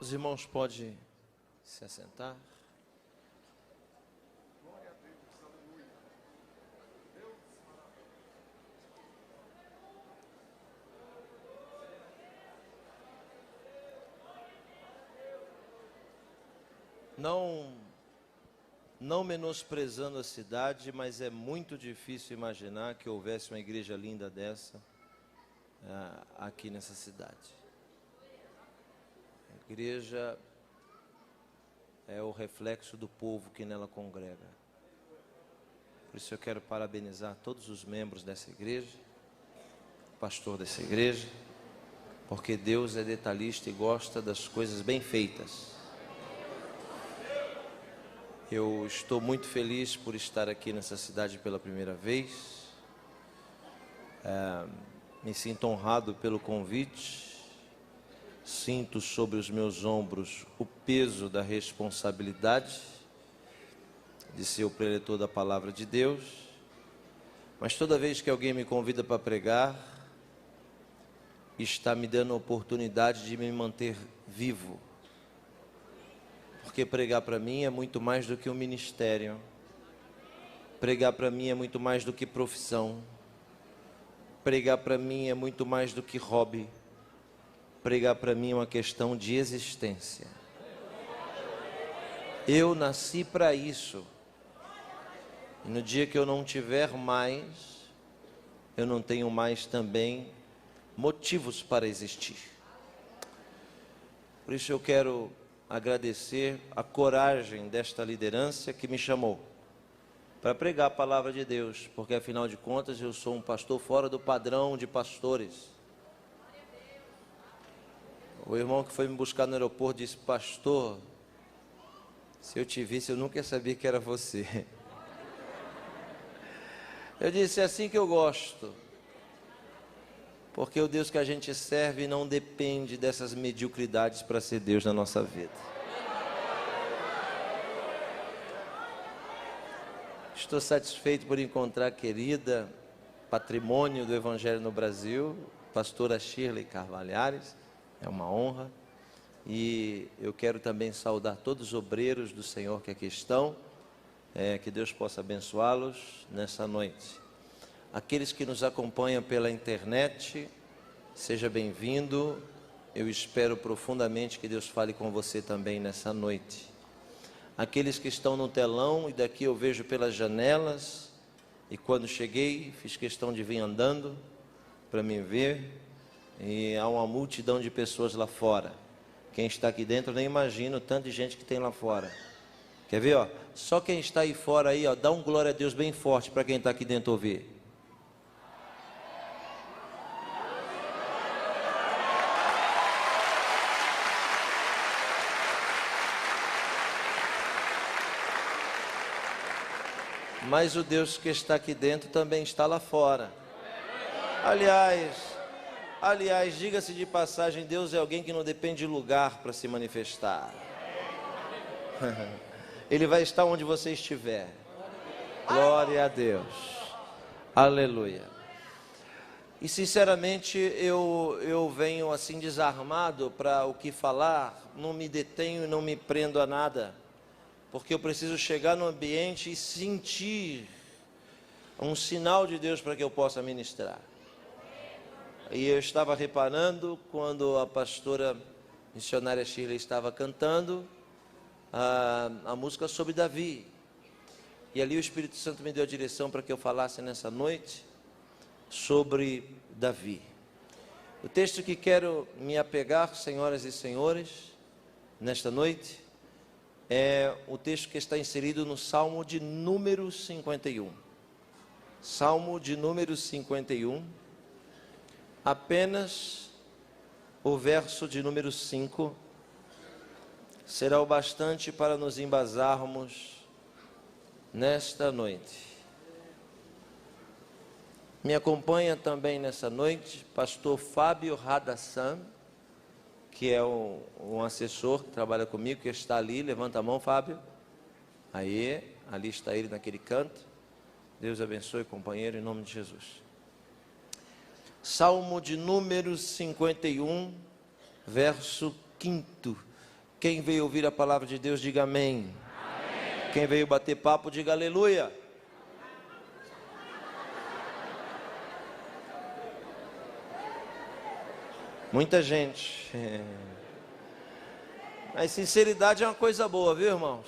Os irmãos podem se assentar. Não menosprezando a cidade, mas é muito difícil imaginar que houvesse uma igreja linda dessa aqui nessa cidade. A igreja é o reflexo do povo que nela congrega. Por isso eu quero parabenizar todos os membros dessa igreja, o pastor dessa igreja, porque Deus é detalhista e gosta das coisas bem feitas. Eu estou muito feliz por estar aqui nessa cidade pela primeira vez. Me sinto honrado pelo convite. Sinto sobre os meus ombros o peso da responsabilidade de ser o preletor da palavra de Deus. Mas toda vez que alguém me convida para pregar, está me dando a oportunidade de me manter vivo. Porque pregar para mim é muito mais do que um ministério. Pregar para mim é muito mais do que profissão. Pregar para mim é muito mais do que hobby. Pregar para mim é uma questão de existência. Eu nasci para isso. E no dia que eu não tiver mais, eu não tenho mais também motivos para existir. Por isso eu quero agradecer a coragem desta liderança que me chamou para pregar a palavra de Deus, porque afinal de contas eu sou um pastor fora do padrão de pastores. O irmão que foi me buscar no aeroporto disse: pastor, se eu te visse eu nunca ia saber que era você. Eu disse: é assim que eu gosto, porque o Deus que a gente serve não depende dessas mediocridades para ser Deus na nossa vida. Estou satisfeito por encontrar a querida patrimônio do Evangelho no Brasil, pastora Shirley Carvalhares. É uma honra. E eu quero também saudar todos os obreiros do Senhor que aqui estão. Que Deus possa abençoá-los nessa noite. Aqueles que nos acompanham pela internet, seja bem-vindo. Eu espero profundamente que Deus fale com você também nessa noite. Aqueles que estão no telão, e daqui eu vejo pelas janelas, e quando cheguei, fiz questão de vir andando para me ver, e há uma multidão de pessoas lá fora. Quem está aqui dentro, eu nem imagino o tanto de gente que tem lá fora. Quer ver, ó? Só quem está aí fora aí, ó, dá um glória a Deus bem forte para quem está aqui dentro ouvir. Mas o Deus que está aqui dentro também está lá fora. Aliás, diga-se de passagem, Deus é alguém que não depende de lugar para se manifestar. Ele vai estar onde você estiver. Glória a Deus. Aleluia. E sinceramente eu venho assim desarmado para o que falar. Não me detenho e não me prendo a nada. Porque eu preciso chegar no ambiente e sentir um sinal de Deus para que eu possa ministrar. E eu estava reparando quando a pastora missionária Shirley estava cantando a música sobre Davi. E ali o Espírito Santo me deu a direção para que eu falasse nessa noite sobre Davi. O texto que quero me apegar, senhoras e senhores, nesta noite, é o texto que está inserido no Salmo de número 51. Salmo de número 51. Apenas o verso de número 5 será o bastante para nos embasarmos nesta noite. Me acompanha também nessa noite pastor Fábio Radassan, que é um assessor que trabalha comigo, que está ali. Levanta a mão, Fábio. Aí, ali está ele naquele canto. Deus abençoe, companheiro, em nome de Jesus. Salmo de número 51, verso 5. Quem veio ouvir a palavra de Deus, diga amém. Amém. Quem veio bater papo, diga aleluia. Muita gente. Mas sinceridade é uma coisa boa, viu, irmãos?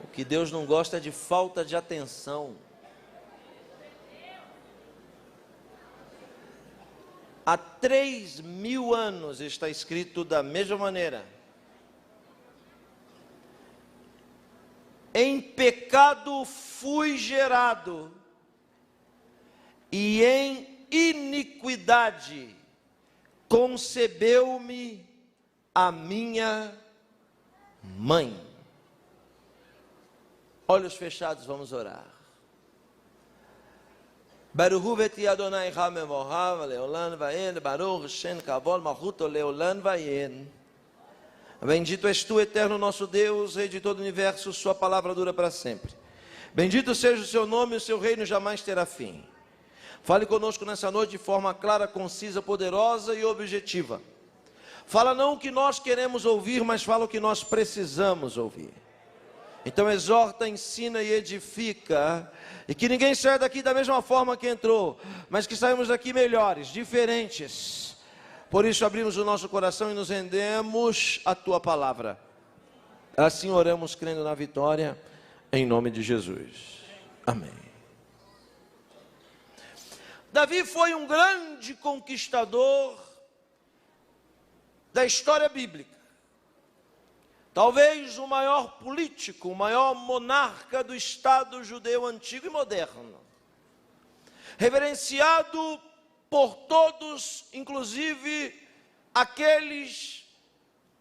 O que Deus não gosta é de falta de atenção. Há 3.000 anos está escrito da mesma maneira: em pecado fui gerado, e em iniquidade concebeu-me a minha mãe. Olhos fechados, vamos orar. Baruch veti Adonai Hamemohav leolan vayen, Baruch Shen Kavol Malchuto leolan vayen. Bendito és tu, eterno nosso Deus, Rei de todo o universo, sua palavra dura para sempre. Bendito seja o seu nome, o seu reino jamais terá fim. Fale conosco nessa noite de forma clara, concisa, poderosa e objetiva. Fala não o que nós queremos ouvir, mas fala o que nós precisamos ouvir. Então exorta, ensina e edifica, e que ninguém saia daqui da mesma forma que entrou, mas que saímos daqui melhores, diferentes. Por isso abrimos o nosso coração e nos rendemos à tua palavra. Assim oramos crendo na vitória, em nome de Jesus. Amém. Davi foi um grande conquistador da história bíblica. Talvez o maior político, o maior monarca do Estado judeu antigo e moderno. Reverenciado por todos, inclusive aqueles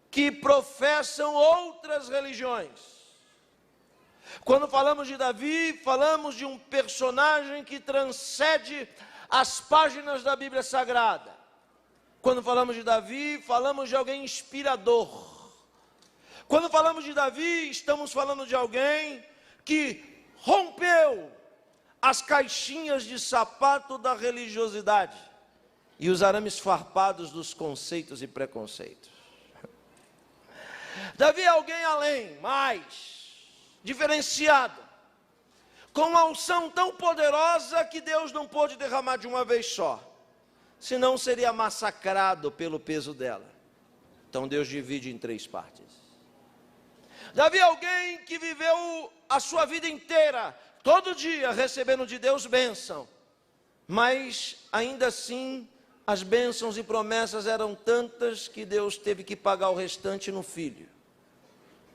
que professam outras religiões. Quando falamos de Davi, falamos de um personagem que transcende as páginas da Bíblia Sagrada. Quando falamos de Davi, falamos de alguém inspirador. Quando falamos de Davi, estamos falando de alguém que rompeu as caixinhas de sapato da religiosidade e os arames farpados dos conceitos e preconceitos. Davi é alguém além, mais diferenciado, com uma unção tão poderosa que Deus não pôde derramar de uma vez só, senão seria massacrado pelo peso dela. Então Deus divide em 3 partes. Davi é alguém que viveu a sua vida inteira, todo dia recebendo de Deus bênção, mas ainda assim as bênçãos e promessas eram tantas que Deus teve que pagar o restante no filho,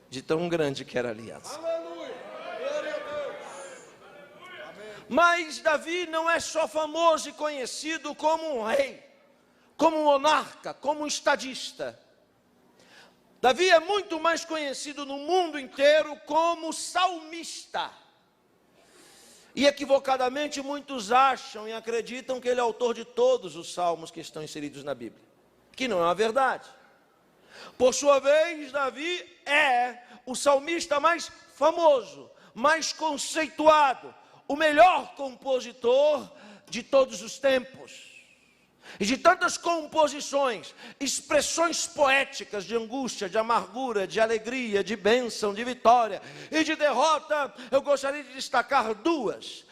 de tão grande que era a aliança. Aleluia! Glória a Deus! Mas Davi não é só famoso e conhecido como um rei, como um monarca, como um estadista. Davi é muito mais conhecido no mundo inteiro como salmista. E equivocadamente muitos acham e acreditam que ele é autor de todos os salmos que estão inseridos na Bíblia, que não é uma verdade. Por sua vez, Davi é o salmista mais famoso, mais conceituado, o melhor compositor de todos os tempos. E de tantas composições, expressões poéticas de angústia, de amargura, de alegria, de bênção, de vitória e de derrota, eu gostaria de destacar 2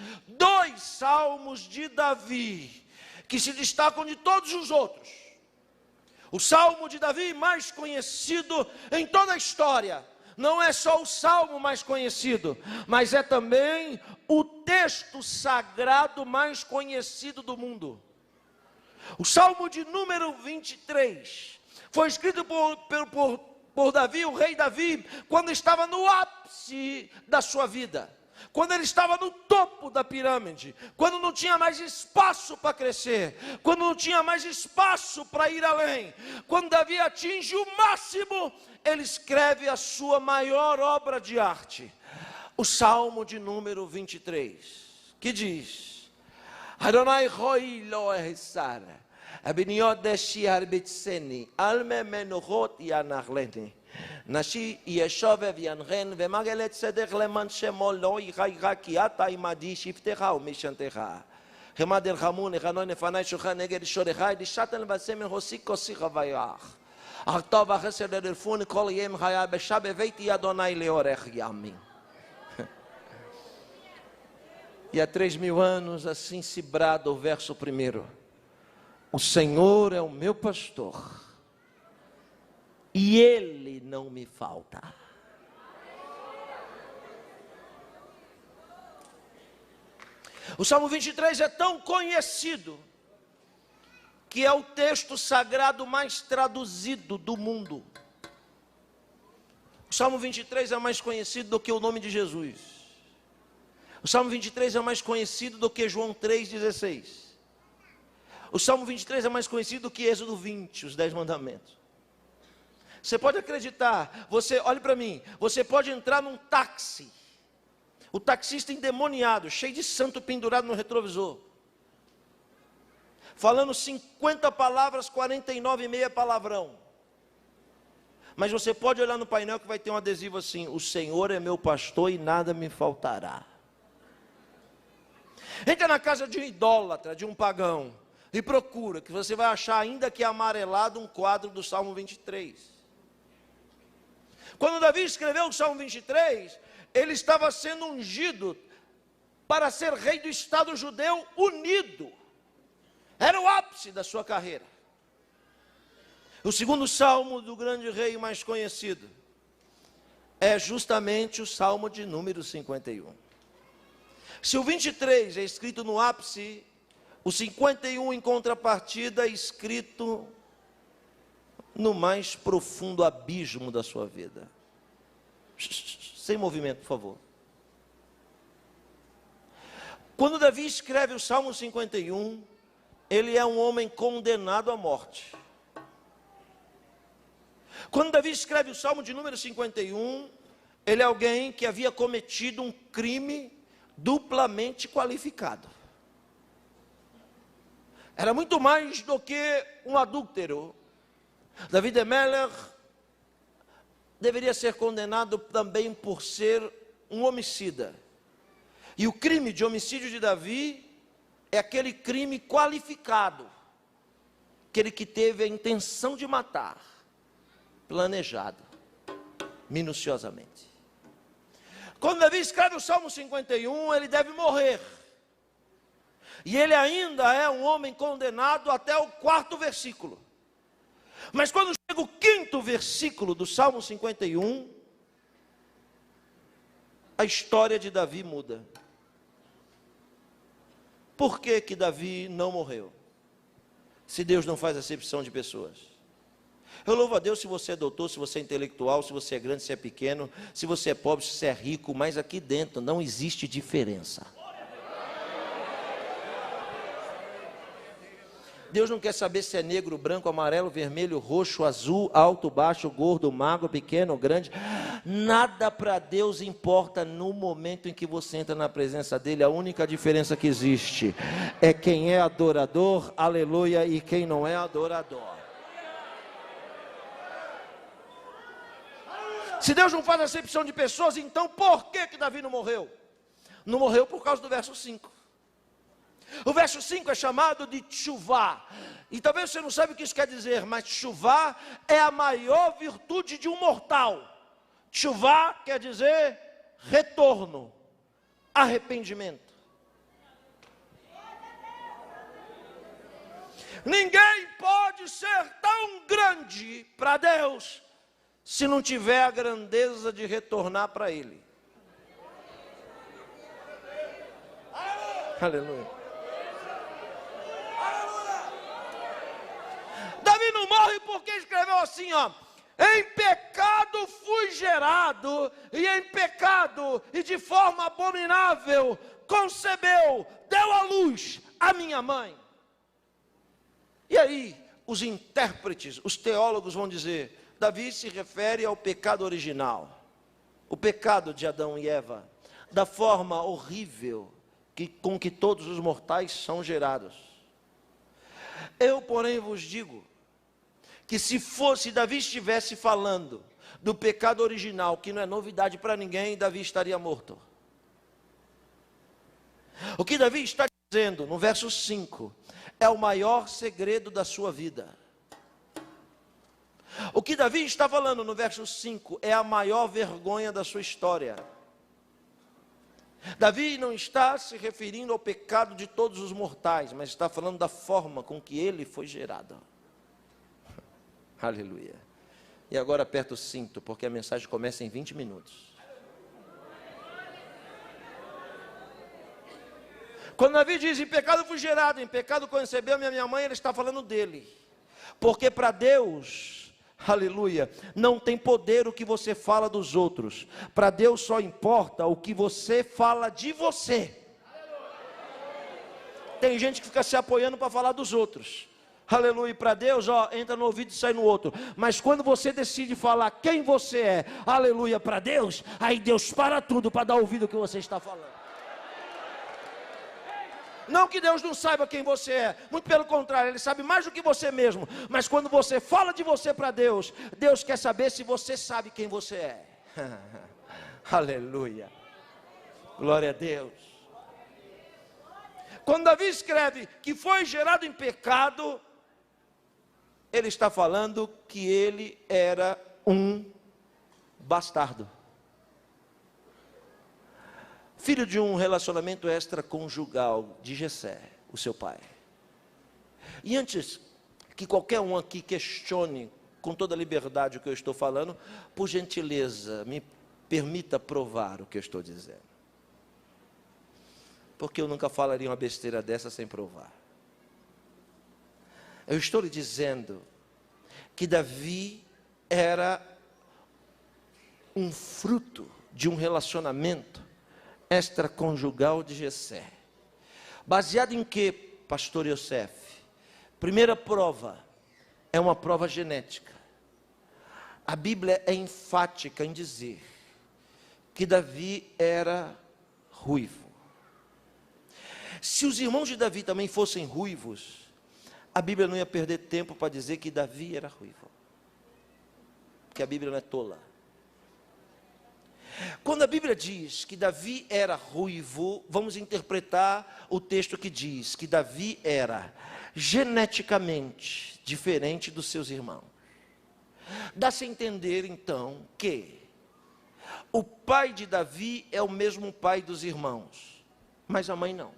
salmos de Davi, que se destacam de todos os outros. O salmo de Davi mais conhecido em toda a história, não é só o salmo mais conhecido, mas é também o texto sagrado mais conhecido do mundo. O Salmo de número 23 foi escrito por Davi, o rei Davi, quando estava no ápice da sua vida, quando ele estava no topo da pirâmide, quando não tinha mais espaço para crescer, quando não tinha mais espaço para ir além, quando Davi atinge o máximo, ele escreve a sua maior obra de arte, o Salmo de número 23, que diz: Adonai roi lo ehsara, abiniot deshi arbitseni, alme menuchot yanachleni, nashi yeshove v'yanchen v'magelet tzedek leman shemo lo yichaycha ki ata imadi shiftecha umishantecha. Chemad elchamun echanoi nefanai shulchan neged shorechai dishaten v'semen hosik kosicha vayach. E há 3.000 anos assim se brada o verso 1. O Senhor é o meu pastor, e Ele não me falta. O Salmo 23 é tão conhecido, que é o texto sagrado mais traduzido do mundo. O Salmo 23 é mais conhecido do que o nome de Jesus. O Salmo 23 é mais conhecido do que João 3,16. O Salmo 23 é mais conhecido do que Êxodo 20, os 10 mandamentos. Você pode acreditar, olhe para mim, você pode entrar num táxi, o taxista endemoniado, cheio de santo pendurado no retrovisor, falando 50 palavras, 49,5 palavrão. Mas você pode olhar no painel que vai ter um adesivo assim: o Senhor é meu pastor e nada me faltará. Entra na casa de um idólatra, de um pagão, e procura, que você vai achar, ainda que amarelado, um quadro do Salmo 23. Quando Davi escreveu o Salmo 23, ele estava sendo ungido para ser rei do Estado judeu unido. Era o ápice da sua carreira. O segundo salmo do grande rei mais conhecido é justamente o Salmo de número 51. Se o 23 é escrito no ápice, o 51 em contrapartida é escrito no mais profundo abismo da sua vida. Sem movimento, por favor. Quando Davi escreve o Salmo 51, ele é um homem condenado à morte. Quando Davi escreve o Salmo de número 51, ele é alguém que havia cometido um crime duplamente qualificado. Era muito mais do que um adúltero. Davi Amelech deveria ser condenado também por ser um homicida. E o crime de homicídio de Davi é aquele crime qualificado, aquele que teve a intenção de matar, planejado, minuciosamente. Quando Davi escreve o Salmo 51, ele deve morrer. E ele ainda é um homem condenado até o 4º versículo. Mas quando chega o 5º versículo do Salmo 51, a história de Davi muda. Por que que Davi não morreu? Se Deus não faz acepção de pessoas. Eu louvo a Deus se você é doutor, se você é intelectual, se você é grande, se é pequeno, se você é pobre, se você é rico, mas aqui dentro não existe diferença. Deus não quer saber se é negro, branco, amarelo, vermelho, roxo, azul, alto, baixo, gordo, magro, pequeno, grande. Nada para Deus importa no momento em que você entra na presença dEle. A única diferença que existe é quem é adorador, aleluia, e quem não é adorador. Se Deus não faz acepção de pessoas, então por que Davi não morreu? Não morreu por causa do verso 5. O verso 5 é chamado de tchuvá. E talvez você não saiba o que isso quer dizer, mas tchuvá é a maior virtude de um mortal. Tchuvá quer dizer retorno, arrependimento. Ninguém pode ser tão grande para Deus se não tiver a grandeza de retornar para Ele. Aleluia. Davi não morre porque escreveu assim, ó: em pecado fui gerado, e em pecado e de forma abominável concebeu, deu à luz a minha mãe. E aí, os intérpretes, os teólogos vão dizer, Davi se refere ao pecado original, o pecado de Adão e Eva, da forma horrível com que todos os mortais são gerados. Eu, porém, vos digo, que se Davi estivesse falando do pecado original, que não é novidade para ninguém, Davi estaria morto. O que Davi está dizendo no verso 5 é o maior segredo da sua vida. O que Davi está falando no verso 5 é a maior vergonha da sua história. Davi não está se referindo ao pecado de todos os mortais, mas está falando da forma com que ele foi gerado. Aleluia. E agora aperta o cinto, porque a mensagem começa em 20 minutos. Quando Davi diz, em pecado fui gerado, em pecado concebeu minha mãe, ele está falando dele. Porque para Deus, aleluia, não tem poder o que você fala dos outros. Para Deus só importa o que você fala de você. Tem gente que fica se apoiando para falar dos outros. Aleluia, para Deus, entra no ouvido e sai no outro. Mas quando você decide falar quem você é, aleluia, para Deus, aí Deus para tudo para dar ouvido ao que você está falando. Não que Deus não saiba quem você é, muito pelo contrário, Ele sabe mais do que você mesmo. Mas quando você fala de você para Deus, Deus quer saber se você sabe quem você é. Aleluia, glória a Deus. Quando Davi escreve que foi gerado em pecado, ele está falando que ele era um bastardo. Filho de um relacionamento extraconjugal de Jessé, o seu pai. E antes que qualquer um aqui questione com toda a liberdade o que eu estou falando, por gentileza, me permita provar o que eu estou dizendo. Porque eu nunca falaria uma besteira dessa sem provar. Eu estou lhe dizendo que Davi era um fruto de um relacionamento extraconjugal de Jessé. Baseado em que, pastor Yosef? Primeira prova, é uma prova genética. A Bíblia é enfática em dizer que Davi era ruivo. Se os irmãos de Davi também fossem ruivos, a Bíblia não ia perder tempo para dizer que Davi era ruivo. Porque a Bíblia não é tola. Quando a Bíblia diz que Davi era ruivo, vamos interpretar o texto que diz que Davi era geneticamente diferente dos seus irmãos. Dá-se a entender então que o pai de Davi é o mesmo pai dos irmãos, mas a mãe não.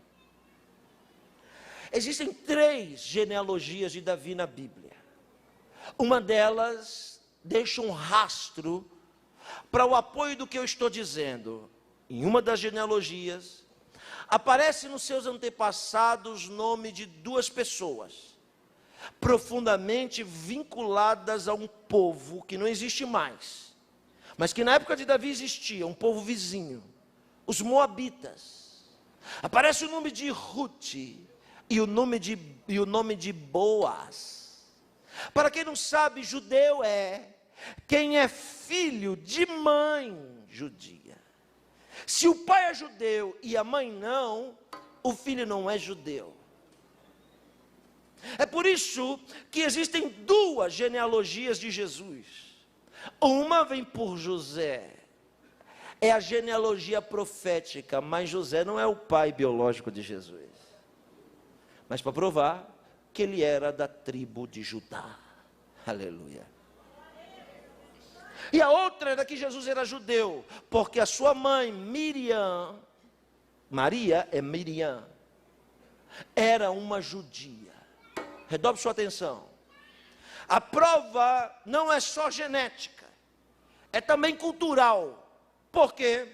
Existem 3 genealogias de Davi na Bíblia. Uma delas deixa um rastro para o apoio do que eu estou dizendo. Em uma das genealogias, aparece nos seus antepassados nome de 2 pessoas, profundamente vinculadas a um povo que não existe mais, mas que na época de Davi existia, um povo vizinho, os Moabitas. Aparece o nome de Ruth e o nome de Boaz. Para quem não sabe, judeu é quem é filho de mãe judia. Se o pai é judeu e a mãe não, o filho não é judeu. É por isso que existem 2 genealogias de Jesus. Uma vem por José, é a genealogia profética, mas José não é o pai biológico de Jesus. Mas para provar que ele era da tribo de Judá. Aleluia. E a outra era que Jesus era judeu, porque a sua mãe, Miriam, Maria é Miriam, era uma judia. Redobre sua atenção. A prova não é só genética, é também cultural. Por quê?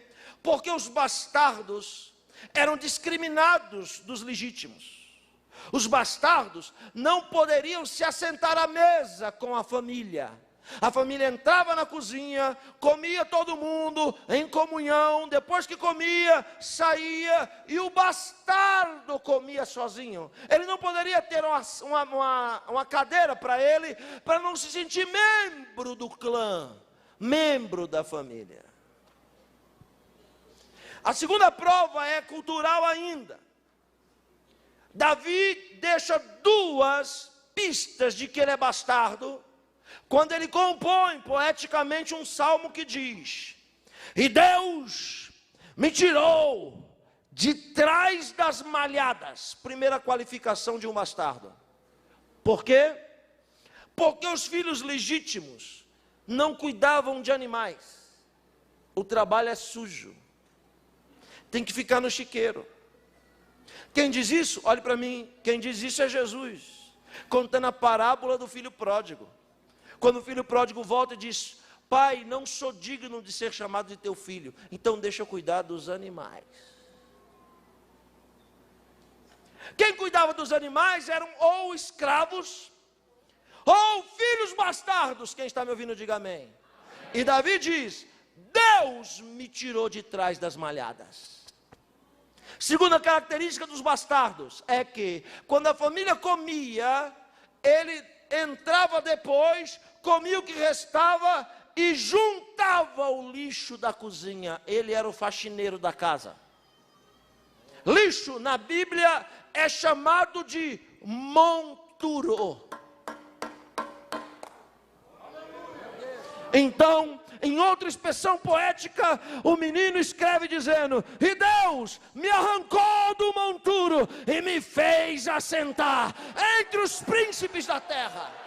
Porque os bastardos eram discriminados dos legítimos. Os bastardos não poderiam se assentar à mesa com a família. A família entrava na cozinha, comia todo mundo em comunhão, depois que comia, saía, e o bastardo comia sozinho. Ele não poderia ter uma cadeira para ele, para não se sentir membro do clã, membro da família. A segunda prova é cultural ainda. Davi deixa 2 pistas de que ele é bastardo, quando ele compõe poeticamente um salmo que diz: e Deus me tirou de trás das malhadas. Primeira qualificação de um bastardo. Por quê? Porque os filhos legítimos não cuidavam de animais. O trabalho é sujo. Tem que ficar no chiqueiro. Quem diz isso? Olhe para mim. Quem diz isso é Jesus, contando a parábola do filho pródigo. Quando o filho pródigo volta e diz: pai, não sou digno de ser chamado de teu filho, então deixa eu cuidar dos animais. Quem cuidava dos animais eram ou escravos, ou filhos bastardos. Quem está me ouvindo, diga amém. E Davi diz: Deus me tirou de trás das malhadas. Segunda característica dos bastardos é que, quando a família comia, ele entrava depois, comia o que restava e juntava o lixo da cozinha. Ele era o faxineiro da casa. Lixo na Bíblia é chamado de monturo. Então, em outra expressão poética, o menino escreve dizendo: e Deus me arrancou do monturo e me fez assentar entre os príncipes da terra.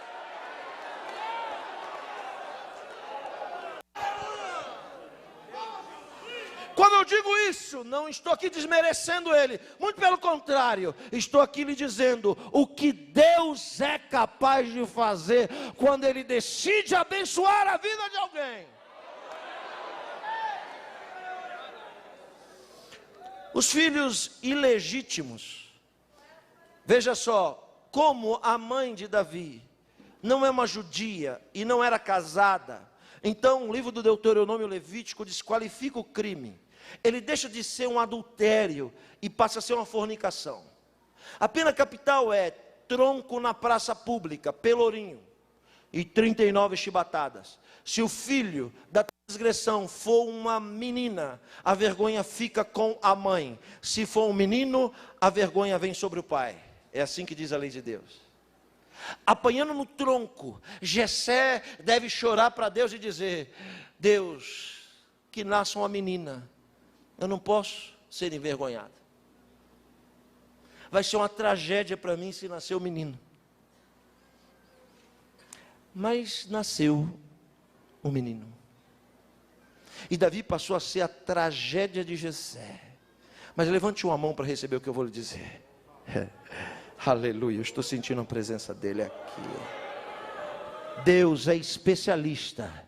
Quando eu digo isso, não estou aqui desmerecendo ele, muito pelo contrário, estou aqui lhe dizendo o que Deus é capaz de fazer quando Ele decide abençoar a vida de alguém. Os filhos ilegítimos, veja só, como a mãe de Davi não é uma judia e não era casada, então o livro do Deuteronômio Levítico desqualifica o crime. Ele deixa de ser um adultério e passa a ser uma fornicação. A pena capital é tronco na praça pública, pelourinho, e 39 chibatadas. Se o filho da transgressão for uma menina, a vergonha fica com a mãe. Se for um menino, a vergonha vem sobre o pai. É assim que diz a lei de Deus. Apanhando no tronco, Jessé deve chorar para Deus e dizer: Deus, que nasça uma menina, eu não posso ser envergonhado. Vai ser uma tragédia para mim se nascer um menino. Mas nasceu um menino. E Davi passou a ser a tragédia de Jessé. Mas levante uma mão para receber o que eu vou lhe dizer. Aleluia, eu estou sentindo a presença dele aqui. Deus é especialista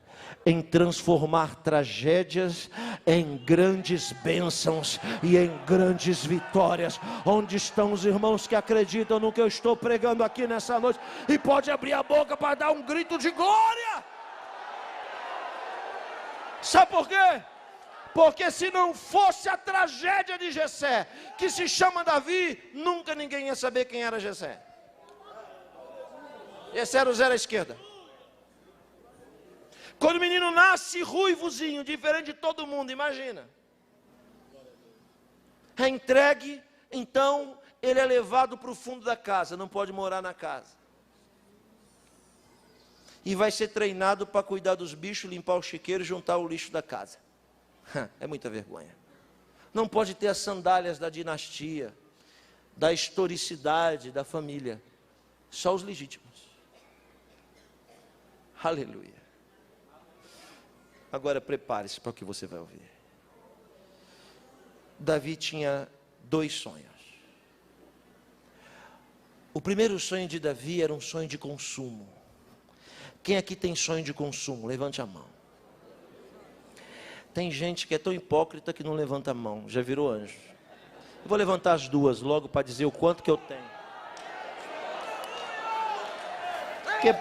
em transformar tragédias em grandes bênçãos e em grandes vitórias. Onde estão os irmãos que acreditam no que eu estou pregando aqui nessa noite e pode abrir a boca para dar um grito de glória? Sabe por quê? Porque se não fosse a tragédia de Jessé, que se chama Davi, nunca ninguém ia saber quem era Jessé. Jessé era o zero à esquerda. Quando o menino nasce ruivozinho, diferente de todo mundo, imagina. É entregue, então ele é levado para o fundo da casa, não pode morar na casa. E vai ser treinado para cuidar dos bichos, limpar o chiqueiro e juntar o lixo da casa. É muita vergonha. Não pode ter as sandálias da dinastia, da historicidade da família. Só os legítimos. Aleluia. Agora prepare-se para o que você vai ouvir. Davi tinha 2 sonhos. O primeiro sonho de Davi era um sonho de consumo. Quem aqui tem sonho de consumo? Levante a mão. Tem gente que é tão hipócrita que não levanta a mão. Já virou anjo. Eu vou levantar as duas logo para dizer o quanto que eu tenho. Porque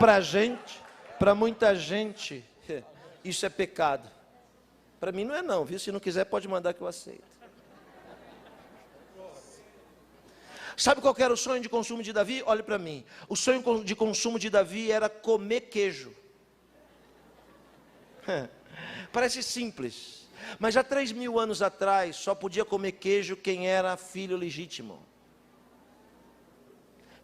para muita gente, isso é pecado. Para mim não é não, viu? Se não quiser pode mandar que eu aceito. Sabe qual era o sonho de consumo de Davi? Olhe para mim. O sonho de consumo de Davi era comer queijo. Parece simples, mas há 3.000 anos atrás só podia comer queijo quem era filho legítimo.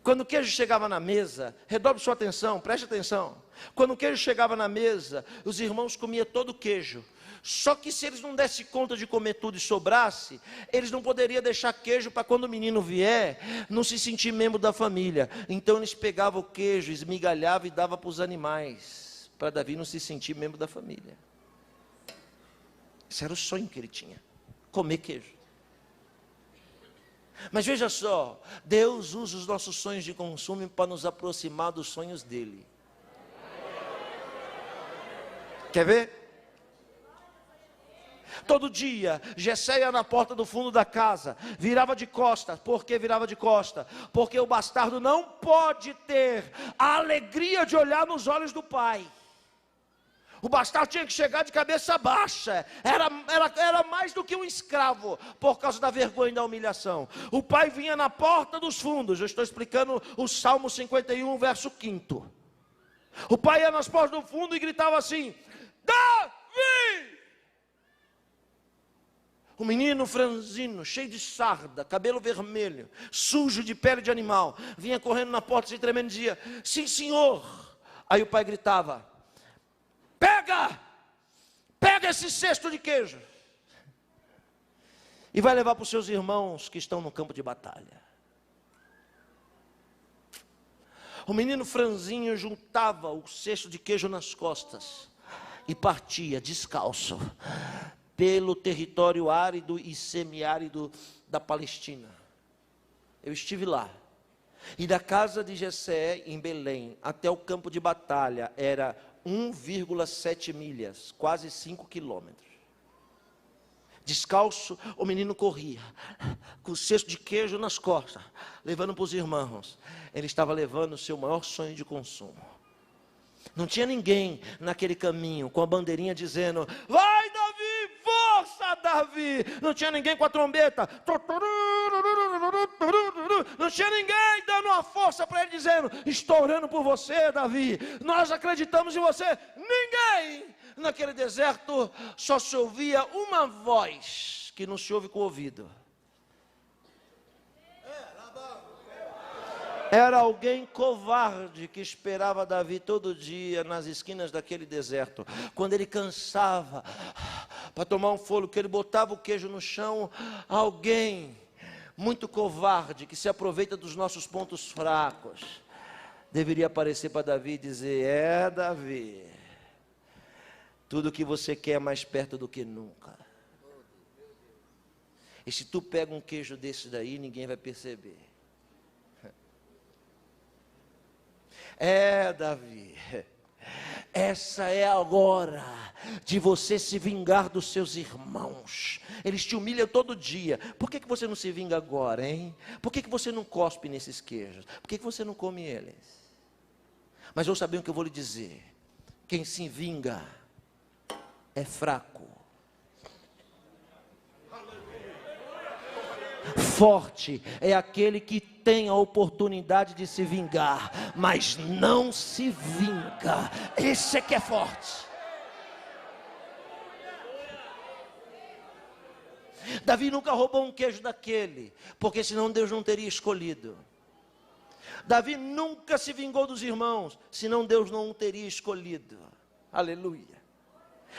Quando o queijo chegava na mesa, redobre sua atenção, preste atenção. Quando o queijo chegava na mesa, os irmãos comiam todo o queijo. Só que se eles não dessem conta de comer tudo e sobrasse, eles não poderiam deixar queijo para quando o menino vier, não se sentir membro da família. Então eles pegavam o queijo, esmigalhavam e davam para os animais, para Davi não se sentir membro da família. Esse era o sonho que ele tinha, comer queijo. Mas veja só, Deus usa os nossos sonhos de consumo para nos aproximar dos sonhos dele. Quer ver? Todo dia, Jessé ia na porta do fundo da casa, virava de costas. Por que virava de costas? Porque o bastardo não pode ter a alegria de olhar nos olhos do pai. O bastardo tinha que chegar de cabeça baixa, era mais do que um escravo, por causa da vergonha e da humilhação. O pai vinha na porta dos fundos, eu estou explicando o Salmo 51, verso 5. O pai ia nas portas do fundo e gritava assim: Davi! O menino franzino, cheio de sarda, cabelo vermelho, sujo de pele de animal, vinha correndo na porta se tremendo e dizia: sim, senhor. Aí o pai gritava: pega esse cesto de queijo e vai levar para os seus irmãos que estão no campo de batalha. O menino franzinho juntava o cesto de queijo nas costas e partia descalço pelo território árido e semiárido da Palestina. Eu estive lá. E da casa de Jessé, em Belém, até o campo de batalha, era 1,7 milhas, quase 5 quilômetros. Descalço, o menino corria, com o cesto de queijo nas costas, levando para os irmãos. Ele estava levando o seu maior sonho de consumo. Não tinha ninguém naquele caminho com a bandeirinha dizendo: vai, Davi, força, Davi. Não tinha ninguém com a trombeta. Não tinha ninguém dando uma força para ele dizendo: estou orando por você, Davi, nós acreditamos em você. Ninguém. Naquele deserto só se ouvia uma voz que não se ouve com o ouvido. Era alguém covarde que esperava Davi todo dia nas esquinas daquele deserto. Quando ele cansava para tomar um fôlego, que ele botava o queijo no chão, alguém muito covarde que se aproveita dos nossos pontos fracos deveria aparecer para Davi e dizer: Davi, tudo que você quer é mais perto do que nunca. E se tu pega um queijo desse daí, ninguém vai perceber. Davi, essa é a hora de você se vingar dos seus irmãos. Eles te humilham todo dia. Por que você não se vinga agora, hein? Por que você não cospe nesses queijos? Por que você não come eles? Mas ouça bem o que eu vou lhe dizer: quem se vinga é fraco. Forte é aquele que tem a oportunidade de se vingar, mas não se vinga. Esse é que é forte. Davi nunca roubou um queijo daquele, porque senão Deus não teria escolhido. Davi nunca se vingou dos irmãos, senão Deus não o teria escolhido. Aleluia.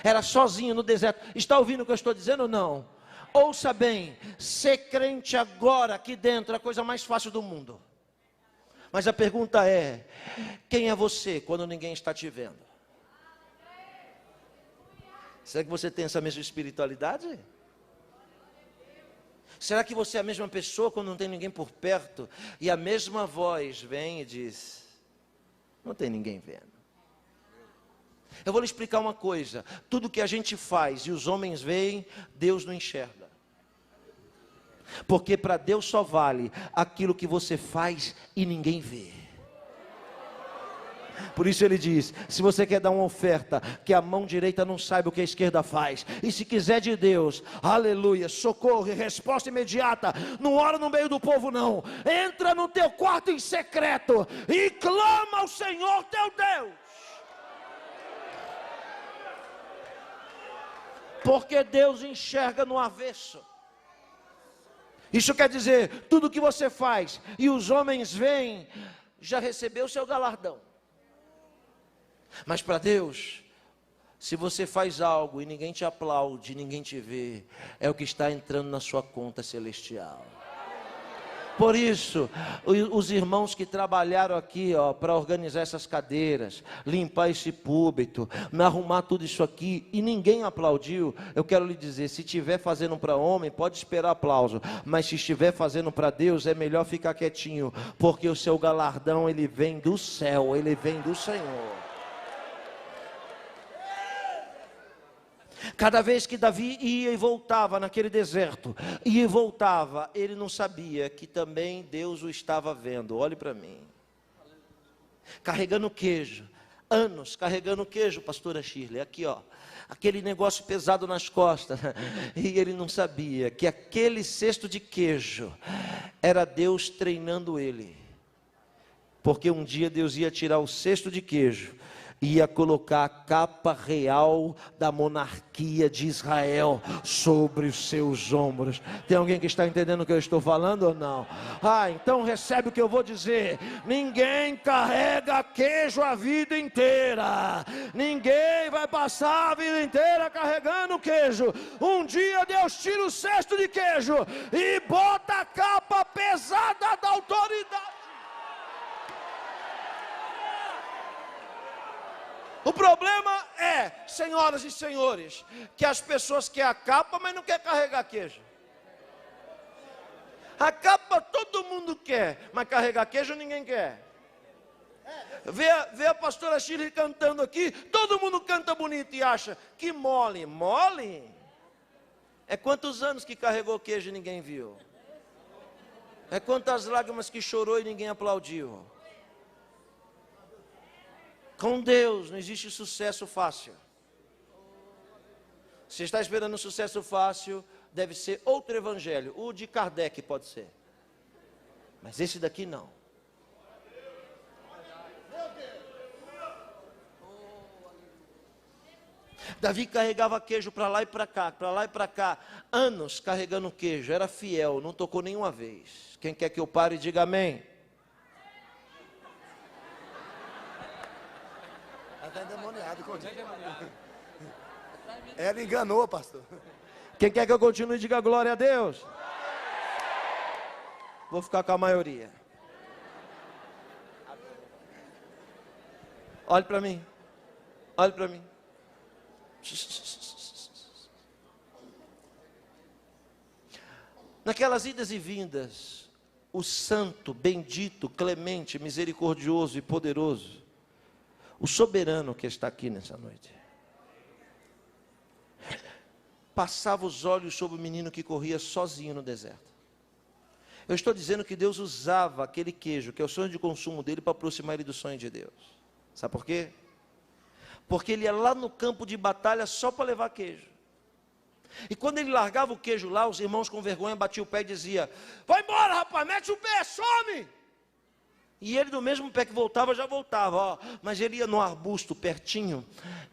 Era sozinho no deserto. Está ouvindo o que eu estou dizendo ou não? Ouça bem, ser crente agora aqui dentro é a coisa mais fácil do mundo. Mas a pergunta é: quem é você quando ninguém está te vendo? Será que você tem essa mesma espiritualidade? Será que você é a mesma pessoa quando não tem ninguém por perto? E a mesma voz vem e diz: não tem ninguém vendo. Eu vou lhe explicar uma coisa: tudo que a gente faz e os homens veem, Deus não enxerga. Porque para Deus só vale aquilo que você faz e ninguém vê. Por isso ele diz: se você quer dar uma oferta, que a mão direita não saiba o que a esquerda faz. E se quiser de Deus, aleluia, socorro e resposta imediata. Não ora no meio do povo não. Entra no teu quarto em secreto e clama ao Senhor teu Deus. Porque Deus enxerga no avesso. Isso quer dizer, tudo que você faz e os homens veem, já recebeu o seu galardão. Mas para Deus, se você faz algo e ninguém te aplaude, ninguém te vê, é o que está entrando na sua conta celestial. Por isso, os irmãos que trabalharam aqui, para organizar essas cadeiras, limpar esse púlpito, arrumar tudo isso aqui, e ninguém aplaudiu, eu quero lhe dizer, se estiver fazendo para homem, pode esperar aplauso, mas se estiver fazendo para Deus, é melhor ficar quietinho, porque o seu galardão, ele vem do céu, ele vem do Senhor. Cada vez que Davi ia e voltava naquele deserto, ia e voltava, ele não sabia que também Deus o estava vendo. Olhe para mim, carregando queijo, anos carregando queijo, pastora Shirley, aqui aquele negócio pesado nas costas, e ele não sabia que aquele cesto de queijo, era Deus treinando ele, porque um dia Deus ia tirar o cesto de queijo, ia colocar a capa real da monarquia de Israel sobre os seus ombros. Tem alguém que está entendendo o que eu estou falando ou não? Então recebe o que eu vou dizer. Ninguém carrega queijo a vida inteira. Ninguém vai passar a vida inteira carregando queijo. Um dia Deus tira o cesto de queijo e bota a capa pesada da autoridade. O problema é, senhoras e senhores, que as pessoas querem a capa, mas não querem carregar queijo. A capa todo mundo quer, mas carregar queijo ninguém quer. Vê a pastora Shirley cantando aqui, todo mundo canta bonito e acha que mole. Mole? É quantos anos que carregou queijo e ninguém viu? É quantas lágrimas que chorou e ninguém aplaudiu? Com Deus não existe sucesso fácil. Se está esperando um sucesso fácil, deve ser outro evangelho. O de Kardec pode ser, mas esse daqui não. Davi carregava queijo para lá e para cá, para lá e para cá, anos carregando queijo, era fiel, não tocou nenhuma vez. Quem quer que eu pare, diga amém. Está endemoniado. Ela enganou, pastor. Quem quer que eu continue, diga glória a Deus. Vou ficar com a maioria. Olhe para mim. Olhe para mim. Naquelas idas e vindas, o santo, bendito, clemente, misericordioso e poderoso, o soberano que está aqui nessa noite, passava os olhos sobre o menino que corria sozinho no deserto. Eu estou dizendo que Deus usava aquele queijo, que é o sonho de consumo dele, para aproximar ele do sonho de Deus. Sabe por quê? Porque ele ia lá no campo de batalha só para levar queijo. E quando ele largava o queijo lá, os irmãos com vergonha batiam o pé e diziam: vai embora, rapaz, mete o pé, some! E ele do mesmo pé que voltava, já voltava, mas ele ia no arbusto pertinho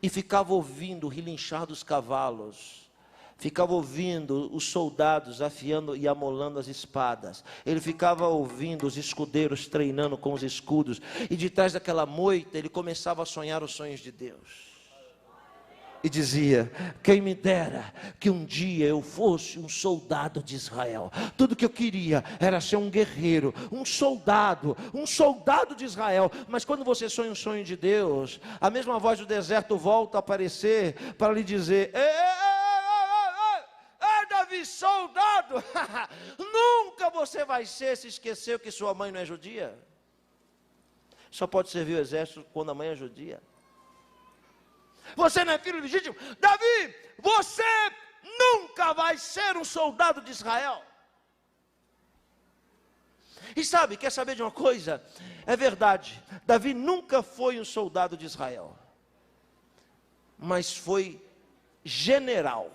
e ficava ouvindo o relinchar dos cavalos, ficava ouvindo os soldados afiando e amolando as espadas, ele ficava ouvindo os escudeiros treinando com os escudos, e de trás daquela moita ele começava a sonhar os sonhos de Deus. E dizia: quem me dera que um dia eu fosse um soldado de Israel. Tudo que eu queria era ser um guerreiro, um soldado de Israel. Mas quando você sonha um sonho de Deus, a mesma voz do deserto volta a aparecer para lhe dizer: Davi, soldado, nunca você vai ser. Se esqueceu que sua mãe não é judia? Só pode servir o exército quando a mãe é judia. Você não é filho legítimo? Davi, você nunca vai ser um soldado de Israel. E sabe, quer saber de uma coisa? É verdade, Davi nunca foi um soldado de Israel, mas foi general.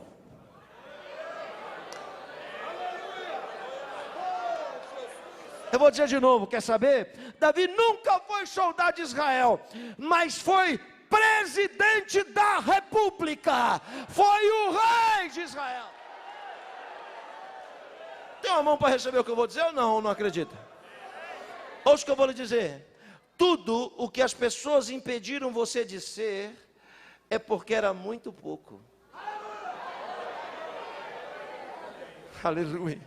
Eu vou dizer de novo, quer saber? Davi nunca foi soldado de Israel, mas foi presidente da república, foi o rei de Israel. Tem uma mão para receber o que eu vou dizer ou não acredita? Ouça o que eu vou lhe dizer. Tudo o que as pessoas impediram você de ser, é porque era muito pouco. Aleluia.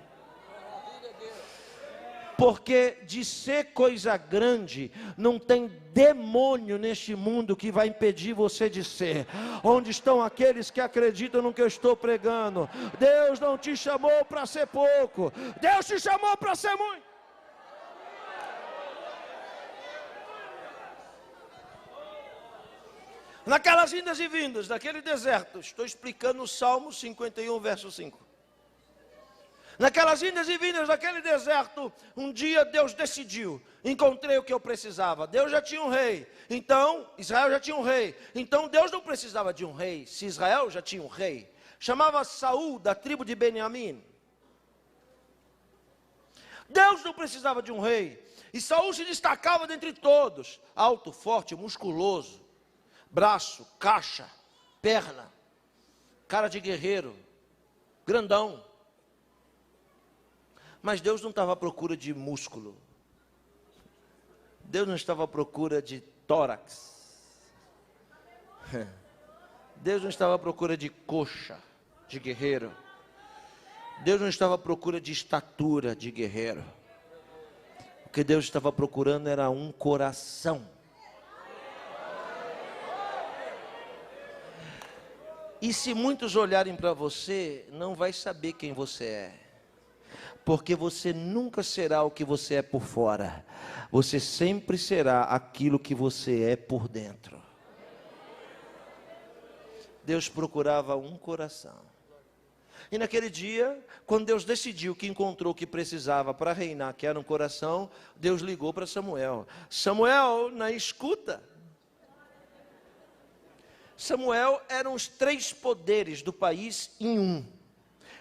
Porque de ser coisa grande, não tem demônio neste mundo que vai impedir você de ser. Onde estão aqueles que acreditam no que eu estou pregando? Deus não te chamou para ser pouco, Deus te chamou para ser muito. Naquelas indas e vindas, naquele deserto, estou explicando o Salmo 51, verso 5. Naquelas indas e vindas daquele deserto, um dia Deus decidiu, encontrei o que eu precisava. Deus já tinha um rei, então Israel já tinha um rei, então Deus não precisava de um rei, se Israel já tinha um rei. Chamava Saul, da tribo de Benjamim. Deus não precisava de um rei, e Saul se destacava dentre todos, alto, forte, musculoso, braço, caixa, perna, cara de guerreiro, grandão. Mas Deus não estava à procura de músculo. Deus não estava à procura de tórax. Deus não estava à procura de coxa, de guerreiro. Deus não estava à procura de estatura de guerreiro. O que Deus estava procurando era um coração. E se muitos olharem para você, não vai saber quem você é. Porque você nunca será o que você é por fora. Você sempre será aquilo que você é por dentro. Deus procurava um coração. E naquele dia, quando Deus decidiu que encontrou o que precisava para reinar, que era um coração, Deus ligou para Samuel. Samuel, na escuta. Samuel eram os 3 poderes do país em um.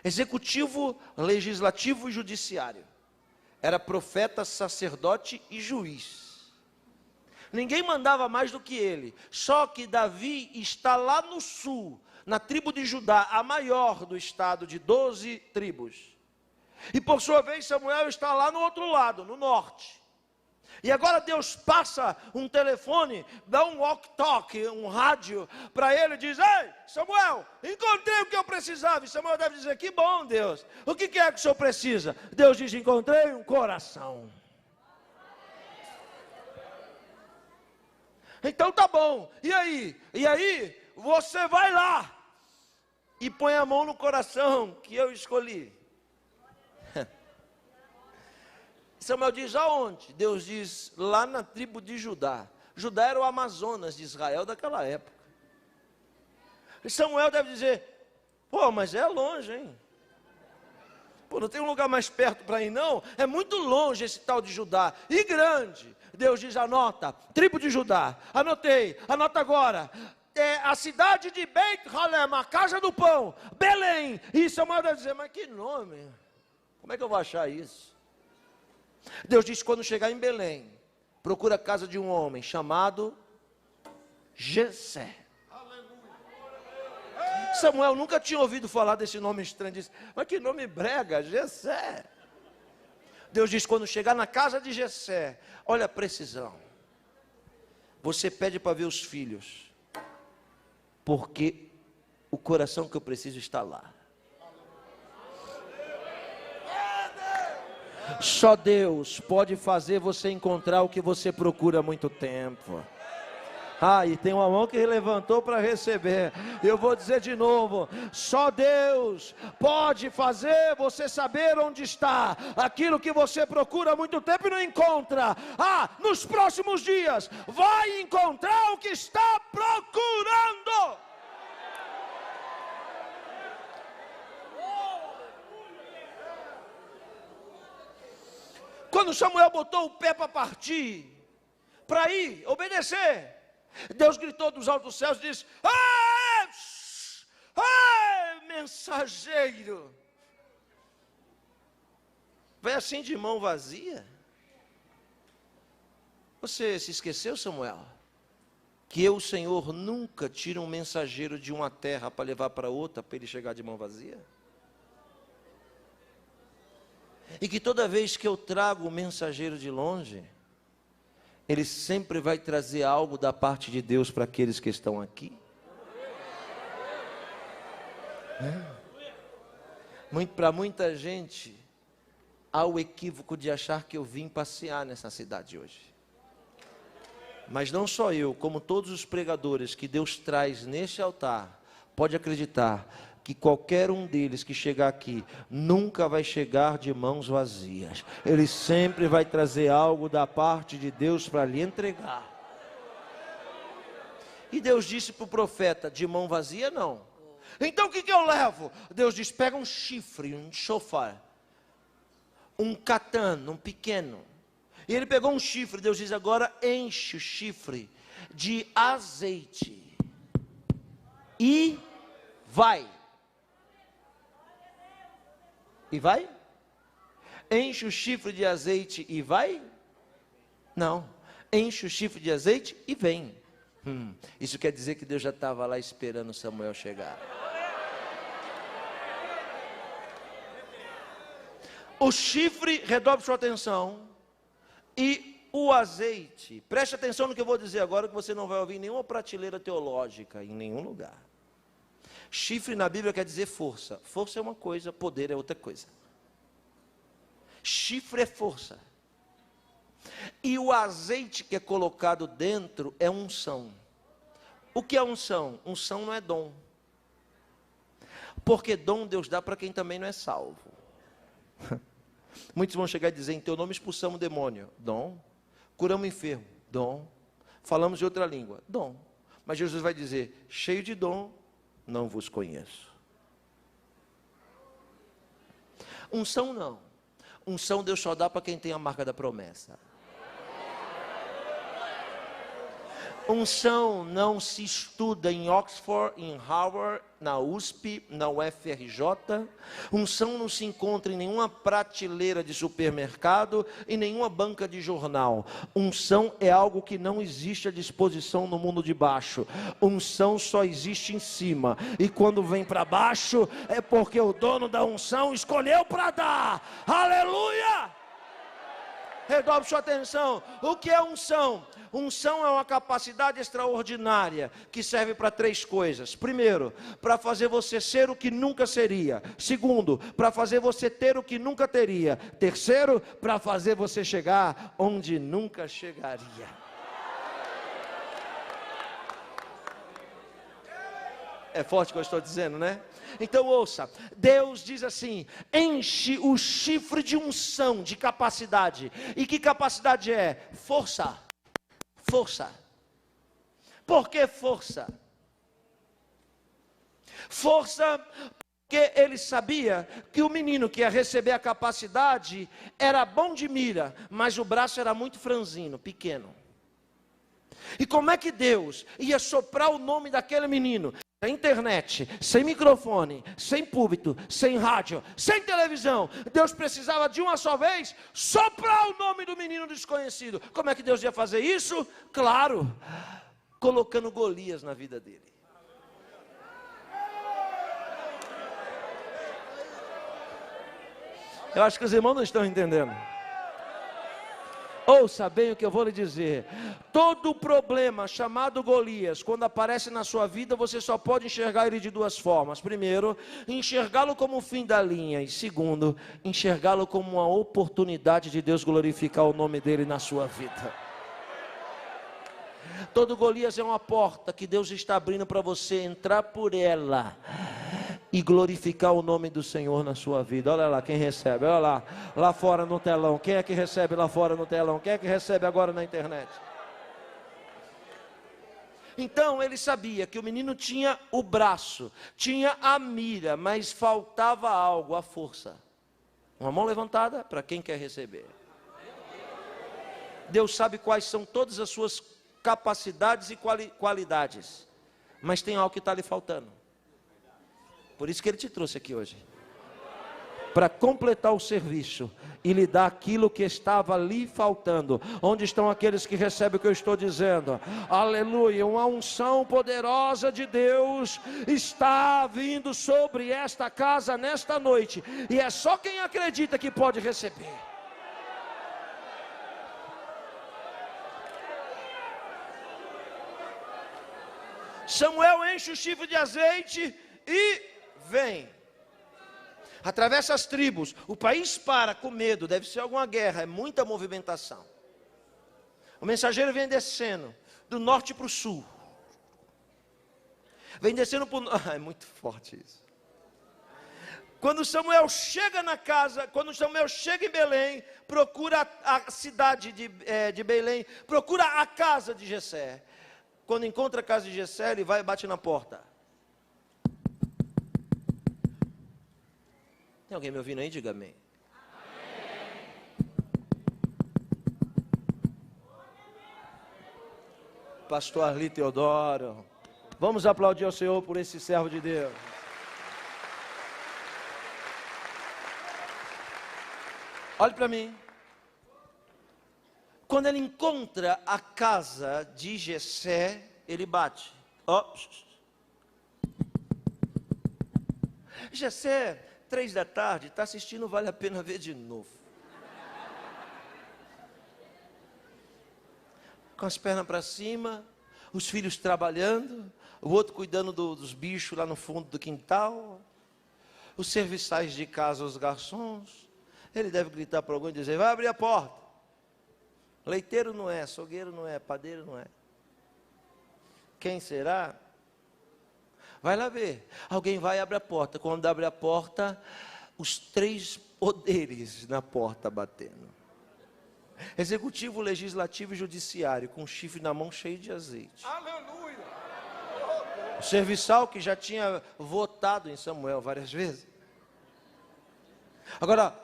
Executivo, legislativo e judiciário. Era profeta, sacerdote e juiz. Ninguém mandava mais do que ele. Só que Davi está lá no sul, na tribo de Judá, a maior do estado de 12 tribos. E por sua vez Samuel está lá no outro lado, no norte. E agora Deus passa um telefone, dá um walk-talk, um rádio para ele e diz: ei, Samuel, encontrei o que eu precisava. E Samuel deve dizer: que bom, Deus, o que é que o senhor precisa? Deus diz: encontrei um coração. Então tá bom, e aí? E aí, você vai lá e põe a mão no coração que eu escolhi. Samuel diz: aonde? Deus diz: lá na tribo de Judá. Judá era o Amazonas de Israel daquela época. E Samuel deve dizer: pô, mas é longe, hein? Pô, não tem um lugar mais perto para ir não? É muito longe esse tal de Judá, e grande. Deus diz: anota, tribo de Judá. Anotei, anota agora. É a cidade de Beit Halem, a casa do pão, Belém. E Samuel deve dizer: mas que nome? Como é que eu vou achar isso? Deus disse: quando chegar em Belém, procura a casa de um homem chamado Jessé. Samuel nunca tinha ouvido falar desse nome estranho. Disse: mas que nome brega, Jessé. Deus disse: quando chegar na casa de Jessé, olha a precisão. Você pede para ver os filhos, porque o coração que eu preciso está lá. Só Deus pode fazer você encontrar o que você procura há muito tempo. Ah, e tem uma mão que levantou para receber. Eu vou dizer de novo: só Deus pode fazer você saber onde está aquilo que você procura há muito tempo e não encontra. Ah, nos próximos dias vai encontrar o que está procurando. Quando Samuel botou o pé para partir, para ir obedecer, Deus gritou dos altos céus e disse: mensageiro, vai assim de mão vazia? Você se esqueceu, Samuel, que eu, o Senhor, nunca tiro um mensageiro de uma terra para levar para outra, para ele chegar de mão vazia? E que toda vez que eu trago o mensageiro de longe, Ele sempre vai trazer algo da parte de Deus para aqueles que estão aqui. Para muita gente, há o equívoco de achar que eu vim passear nessa cidade hoje. Mas não só eu, como todos os pregadores que Deus traz neste altar, pode acreditar que qualquer um deles que chegar aqui, nunca vai chegar de mãos vazias. Ele sempre vai trazer algo da parte de Deus para lhe entregar. E Deus disse para o profeta, de mão vazia não. Então o que eu levo? Deus diz, pega um chifre, um shofar, um catan, um pequeno. E ele pegou um chifre, Deus diz, agora enche o chifre de azeite. E vai. E vai? Enche o chifre de azeite e vai? Não. Enche o chifre de azeite e vem. Isso quer dizer que Deus já estava lá esperando Samuel chegar. O chifre, redobre sua atenção, e o azeite, preste atenção no que eu vou dizer agora, que você não vai ouvir em nenhuma prateleira teológica, em nenhum lugar. Chifre na Bíblia quer dizer força. Força é uma coisa, poder é outra coisa. Chifre é força. E o azeite que é colocado dentro é unção. O que é unção? Unção não é dom. Porque dom Deus dá para quem também não é salvo. Muitos vão chegar e dizer, em teu nome expulsamos o demônio. Dom. Curamos o enfermo. Dom. Falamos de outra língua. Dom. Mas Jesus vai dizer, cheio de dom, não vos conheço. Unção não. Unção Deus só dá para quem tem a marca da promessa. Unção não se estuda em Oxford, em Harvard, na USP, na UFRJ. Unção não se encontra em nenhuma prateleira de supermercado, em nenhuma banca de jornal. Unção é algo que não existe à disposição no mundo de baixo. Unção só existe em cima. E quando vem para baixo, é porque o dono da unção escolheu para dar. Aleluia! Redobre sua atenção. O que é unção? Unção é uma capacidade extraordinária que serve para três coisas. Primeiro, para fazer você ser o que nunca seria. Segundo, para fazer você ter o que nunca teria. Terceiro, para fazer você chegar onde nunca chegaria. É forte o que eu estou dizendo, né? Então ouça, Deus diz assim, enche o chifre de unção, de capacidade. E que capacidade é? Força. Força. Por que força? Força, porque ele sabia que o menino que ia receber a capacidade era bom de mira, mas o braço era muito franzino, pequeno. E como é que Deus ia soprar o nome daquele menino? Sem internet, sem microfone, sem púlpito, sem rádio, sem televisão. Deus precisava de uma só vez soprar o nome do menino desconhecido. Como é que Deus ia fazer isso? Claro, colocando Golias na vida dele. Eu acho que os irmãos não estão entendendo. Ouça bem o que eu vou lhe dizer. Todo problema chamado Golias, quando aparece na sua vida, você só pode enxergar ele de duas formas. Primeiro, enxergá-lo como o fim da linha. E segundo, enxergá-lo como uma oportunidade de Deus glorificar o nome dele na sua vida. Todo Golias é uma porta que Deus está abrindo para você entrar por ela e glorificar o nome do Senhor na sua vida. Olha lá quem recebe, olha lá, lá fora no telão. Quem é que recebe lá fora no telão? Quem é que recebe agora na internet? Então ele sabia que o menino tinha o braço, tinha a mira, mas faltava algo, a força. Uma mão levantada para quem quer receber. Deus sabe quais são todas as suas capacidades e qualidades, mas tem algo que está lhe faltando. Por isso que Ele te trouxe aqui hoje, para completar o serviço e lhe dar aquilo que estava lhe faltando. Onde estão aqueles que recebem o que eu estou dizendo? Aleluia, uma unção poderosa de Deus está vindo sobre esta casa nesta noite, e é só quem acredita que pode receber. Samuel enche o chifre de azeite e vem. Atravessa as tribos, o país para com medo, deve ser alguma guerra, é muita movimentação. O mensageiro vem descendo, do norte para o sul. Vem descendo para o... é muito forte isso. Quando Samuel chega na casa, quando Samuel chega em Belém, procura a cidade de Belém, procura a casa de Jessé. Quando encontra a casa de Jessé, ele vai e bate na porta. Tem alguém me ouvindo aí? Diga amém. Pastor Arli Teodoro, vamos aplaudir ao Senhor por esse servo de Deus. Olhe para mim. Quando ele encontra a casa de Jessé, ele bate. Jessé, 3 da tarde, está assistindo, vale a pena ver de novo. Com as pernas para cima, os filhos trabalhando, o outro cuidando dos bichos lá no fundo do quintal, os serviçais de casa, os garçons. Ele deve gritar para alguém e dizer, vai abrir a porta. Leiteiro não é, açougueiro não é, padeiro não é. Quem será? Vai lá ver. Alguém vai e abre a porta. Quando abre a porta, os 3 poderes na porta batendo. Executivo, legislativo e judiciário, com o chifre na mão cheio de azeite. Aleluia! O serviçal que já tinha votado em Samuel várias vezes. Agora,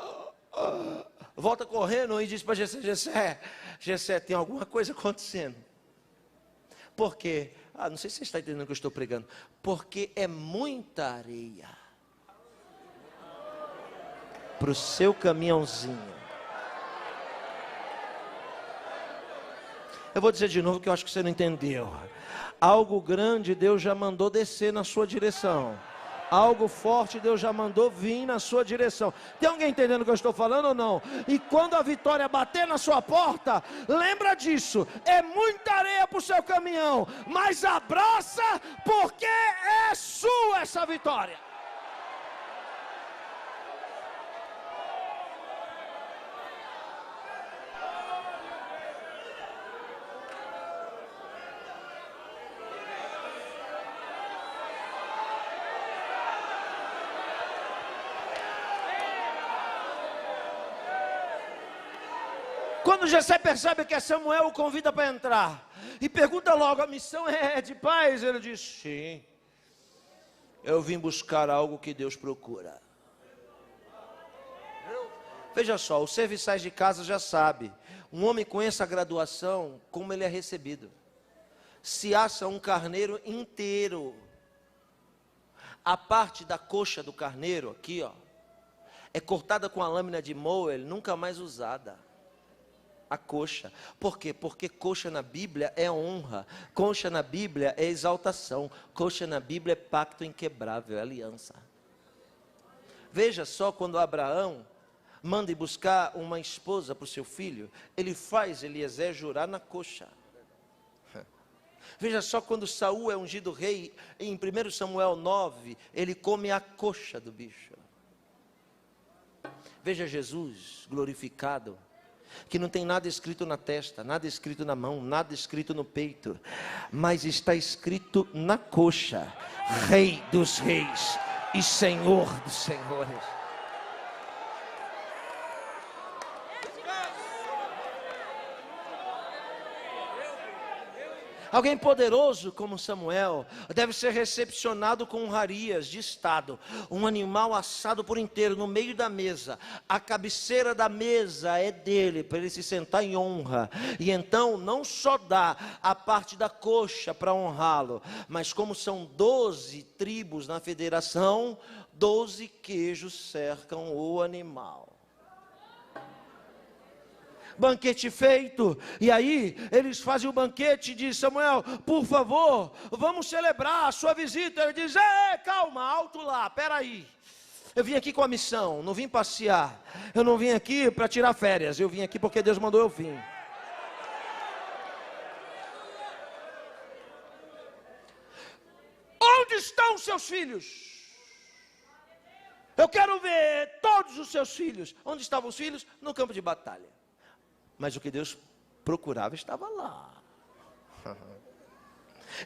volta correndo e diz para Jessé, Jessé, tem alguma coisa acontecendo. Por quê? Não sei se você está entendendo o que eu estou pregando. Porque é muita areia para o seu caminhãozinho. Eu vou dizer de novo que eu acho que você não entendeu. Algo grande Deus já mandou descer na sua direção. Algo forte Deus já mandou vir na sua direção. Tem alguém entendendo o que eu estou falando ou não? E quando a vitória bater na sua porta, lembra disso. É muita areia para o seu caminhão, mas abraça, porque é sua essa vitória. Quando Jessé percebe que é Samuel, o convida para entrar. E pergunta logo, a missão é de paz? Ele diz, sim. Eu vim buscar algo que Deus procura. Veja só, os serviçais de casa já sabem. Um homem com essa graduação, como ele é recebido. Se assa um carneiro inteiro. A parte da coxa do carneiro, aqui ó, é cortada com a lâmina de moer, nunca mais usada. A coxa. Por quê? Porque coxa na Bíblia é honra. Coxa na Bíblia é exaltação. Coxa na Bíblia é pacto inquebrável, é aliança. Veja só, quando Abraão manda ir buscar uma esposa para o seu filho, ele faz Eliezer jurar na coxa. Veja só, quando Saul é ungido rei, em 1 Samuel 9, ele come a coxa do bicho. Veja Jesus glorificado, que não tem nada escrito na testa, nada escrito na mão, nada escrito no peito, mas está escrito na coxa, Rei dos Reis e Senhor dos Senhores. Alguém poderoso como Samuel deve ser recepcionado com honrarias de estado. Um animal assado por inteiro no meio da mesa. A cabeceira da mesa é dele, para ele se sentar em honra. E então não só dá a parte da coxa para honrá-lo, mas como são 12 tribos na federação, 12 queijos cercam o animal. Banquete feito, e aí eles fazem o banquete e diz, Samuel, por favor, vamos celebrar a sua visita. Ele diz, calma, alto lá, peraí, eu vim aqui com a missão, não vim passear, eu não vim aqui para tirar férias, eu vim aqui porque Deus mandou eu vir. onde estão os seus filhos? Eu quero ver todos os seus filhos. Onde estavam os filhos? No campo de batalha. Mas o que Deus procurava estava lá.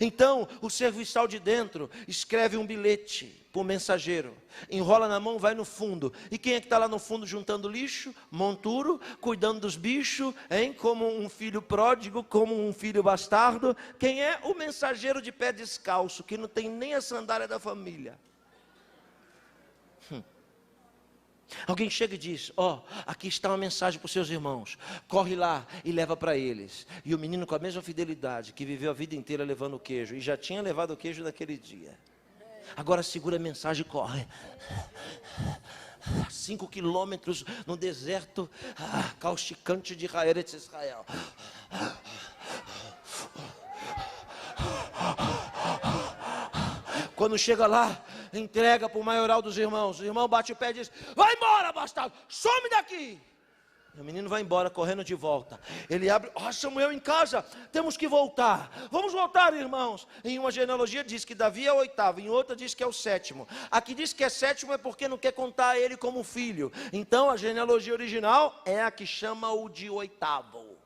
Então, o serviçal de dentro escreve um bilhete para o mensageiro, enrola na mão, vai no fundo. E quem é que está lá no fundo juntando lixo? Monturo, cuidando dos bichos, hein? Como um filho pródigo, como um filho bastardo. Quem é? O mensageiro de pé descalço, que não tem nem a sandália da família. Alguém chega e diz: ó, aqui está uma mensagem para os seus irmãos, corre lá e leva para eles. E o menino, com a mesma fidelidade, que viveu a vida inteira levando o queijo, e já tinha levado o queijo naquele dia, agora segura a mensagem e corre 5 quilômetros no deserto causticante de Eretz Israel. Quando chega lá, entrega para o maioral dos irmãos. O irmão bate o pé e diz: vai embora, bastardo, some daqui. E o menino vai embora, correndo de volta. Ele abre: ó, Samuel em casa, temos que voltar. Vamos voltar, irmãos. Em uma genealogia diz que Davi é o 8º, em outra diz que é o 7º. Aqui diz que é 7º é porque não quer contar ele como filho. Então a genealogia original é a que chama o de 8º.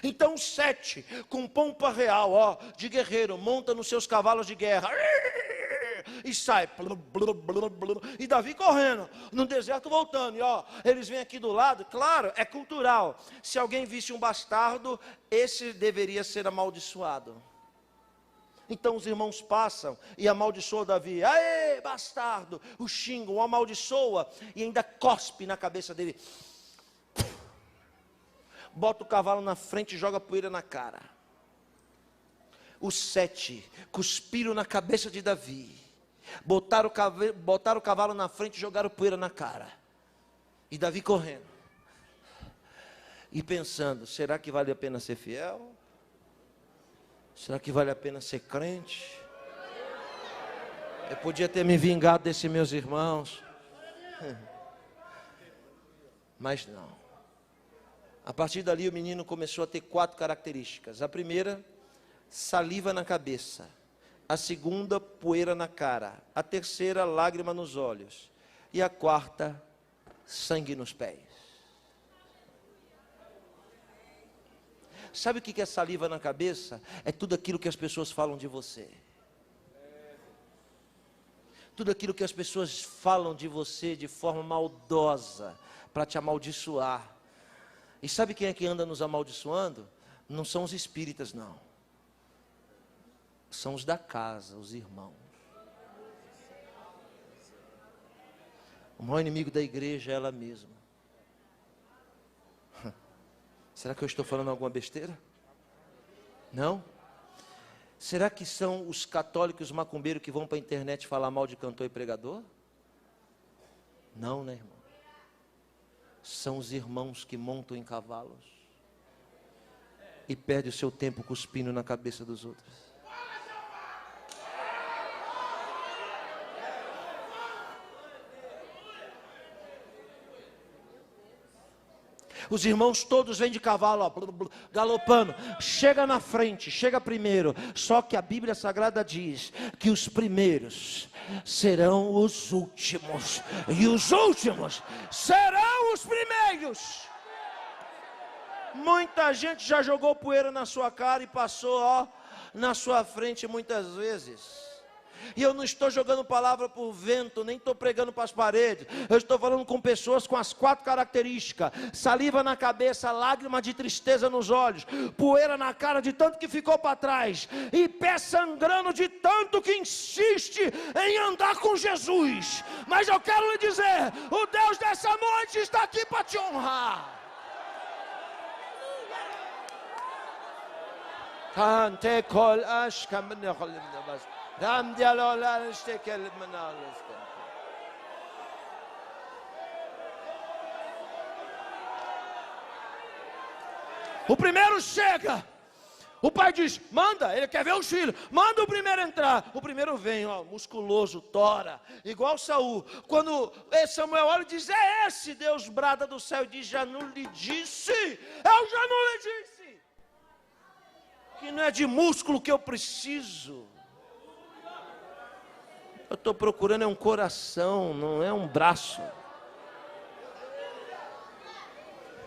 Então 7, com pompa real, ó, de guerreiro, monta nos seus cavalos de guerra e sai. E Davi correndo no deserto, voltando. E ó, eles vêm aqui do lado. Claro, é cultural. Se alguém visse um bastardo, esse deveria ser amaldiçoado. Então os irmãos passam e amaldiçoam Davi. Aê, bastardo! O xinga, o amaldiçoa e ainda cospe na cabeça dele. Bota o cavalo na frente e joga poeira na cara. Os 7 cuspiram na cabeça de Davi, botaram o cavalo na frente e jogaram poeira na cara. E Davi correndo e pensando: será que vale a pena ser fiel? Será que vale a pena ser crente? Eu podia ter me vingado desses meus irmãos, mas não. A partir dali o menino começou a ter 4 características. A primeira, saliva na cabeça. A segunda, poeira na cara. A terceira, lágrima nos olhos. E a quarta, sangue nos pés. Sabe o que é saliva na cabeça? É tudo aquilo que as pessoas falam de você. Tudo aquilo que as pessoas falam de você de forma maldosa, para te amaldiçoar. E sabe quem é que anda nos amaldiçoando? Não são os espíritas, não. São os da casa, os irmãos. O maior inimigo da igreja é ela mesma. Será que eu estou falando alguma besteira? Não? Será que são os católicos macumbeiros que vão para a internet falar mal de cantor e pregador? Não, né, irmão? São os irmãos que montam em cavalos e perdem o seu tempo cuspindo na cabeça dos outros. Os irmãos todos vêm de cavalo, ó, galopando. Chega na frente, chega primeiro. Só que a Bíblia Sagrada diz que os primeiros serão os últimos, e os últimos serão os primeiros. Muita gente já jogou poeira na sua cara e passou, ó, na sua frente muitas vezes. E eu não estou jogando palavra para o vento, nem estou pregando para as paredes. Eu estou falando com pessoas com as 4 características: saliva na cabeça, lágrima de tristeza nos olhos, poeira na cara de tanto que ficou para trás, e pé sangrando de tanto que insiste em andar com Jesus. Mas eu quero lhe dizer: o Deus dessa noite está aqui para te honrar. Cante kol ashkam nechol. O primeiro chega, o pai diz: manda, ele quer ver os filhos, manda o primeiro entrar. O primeiro vem, ó, musculoso, tora, igual Saul. Quando Samuel olha e diz: é esse. Deus brada do céu e diz: já não lhe disse, eu já não lhe disse que carne, não é de músculo que eu preciso. Eu estou procurando é um coração, não é um braço.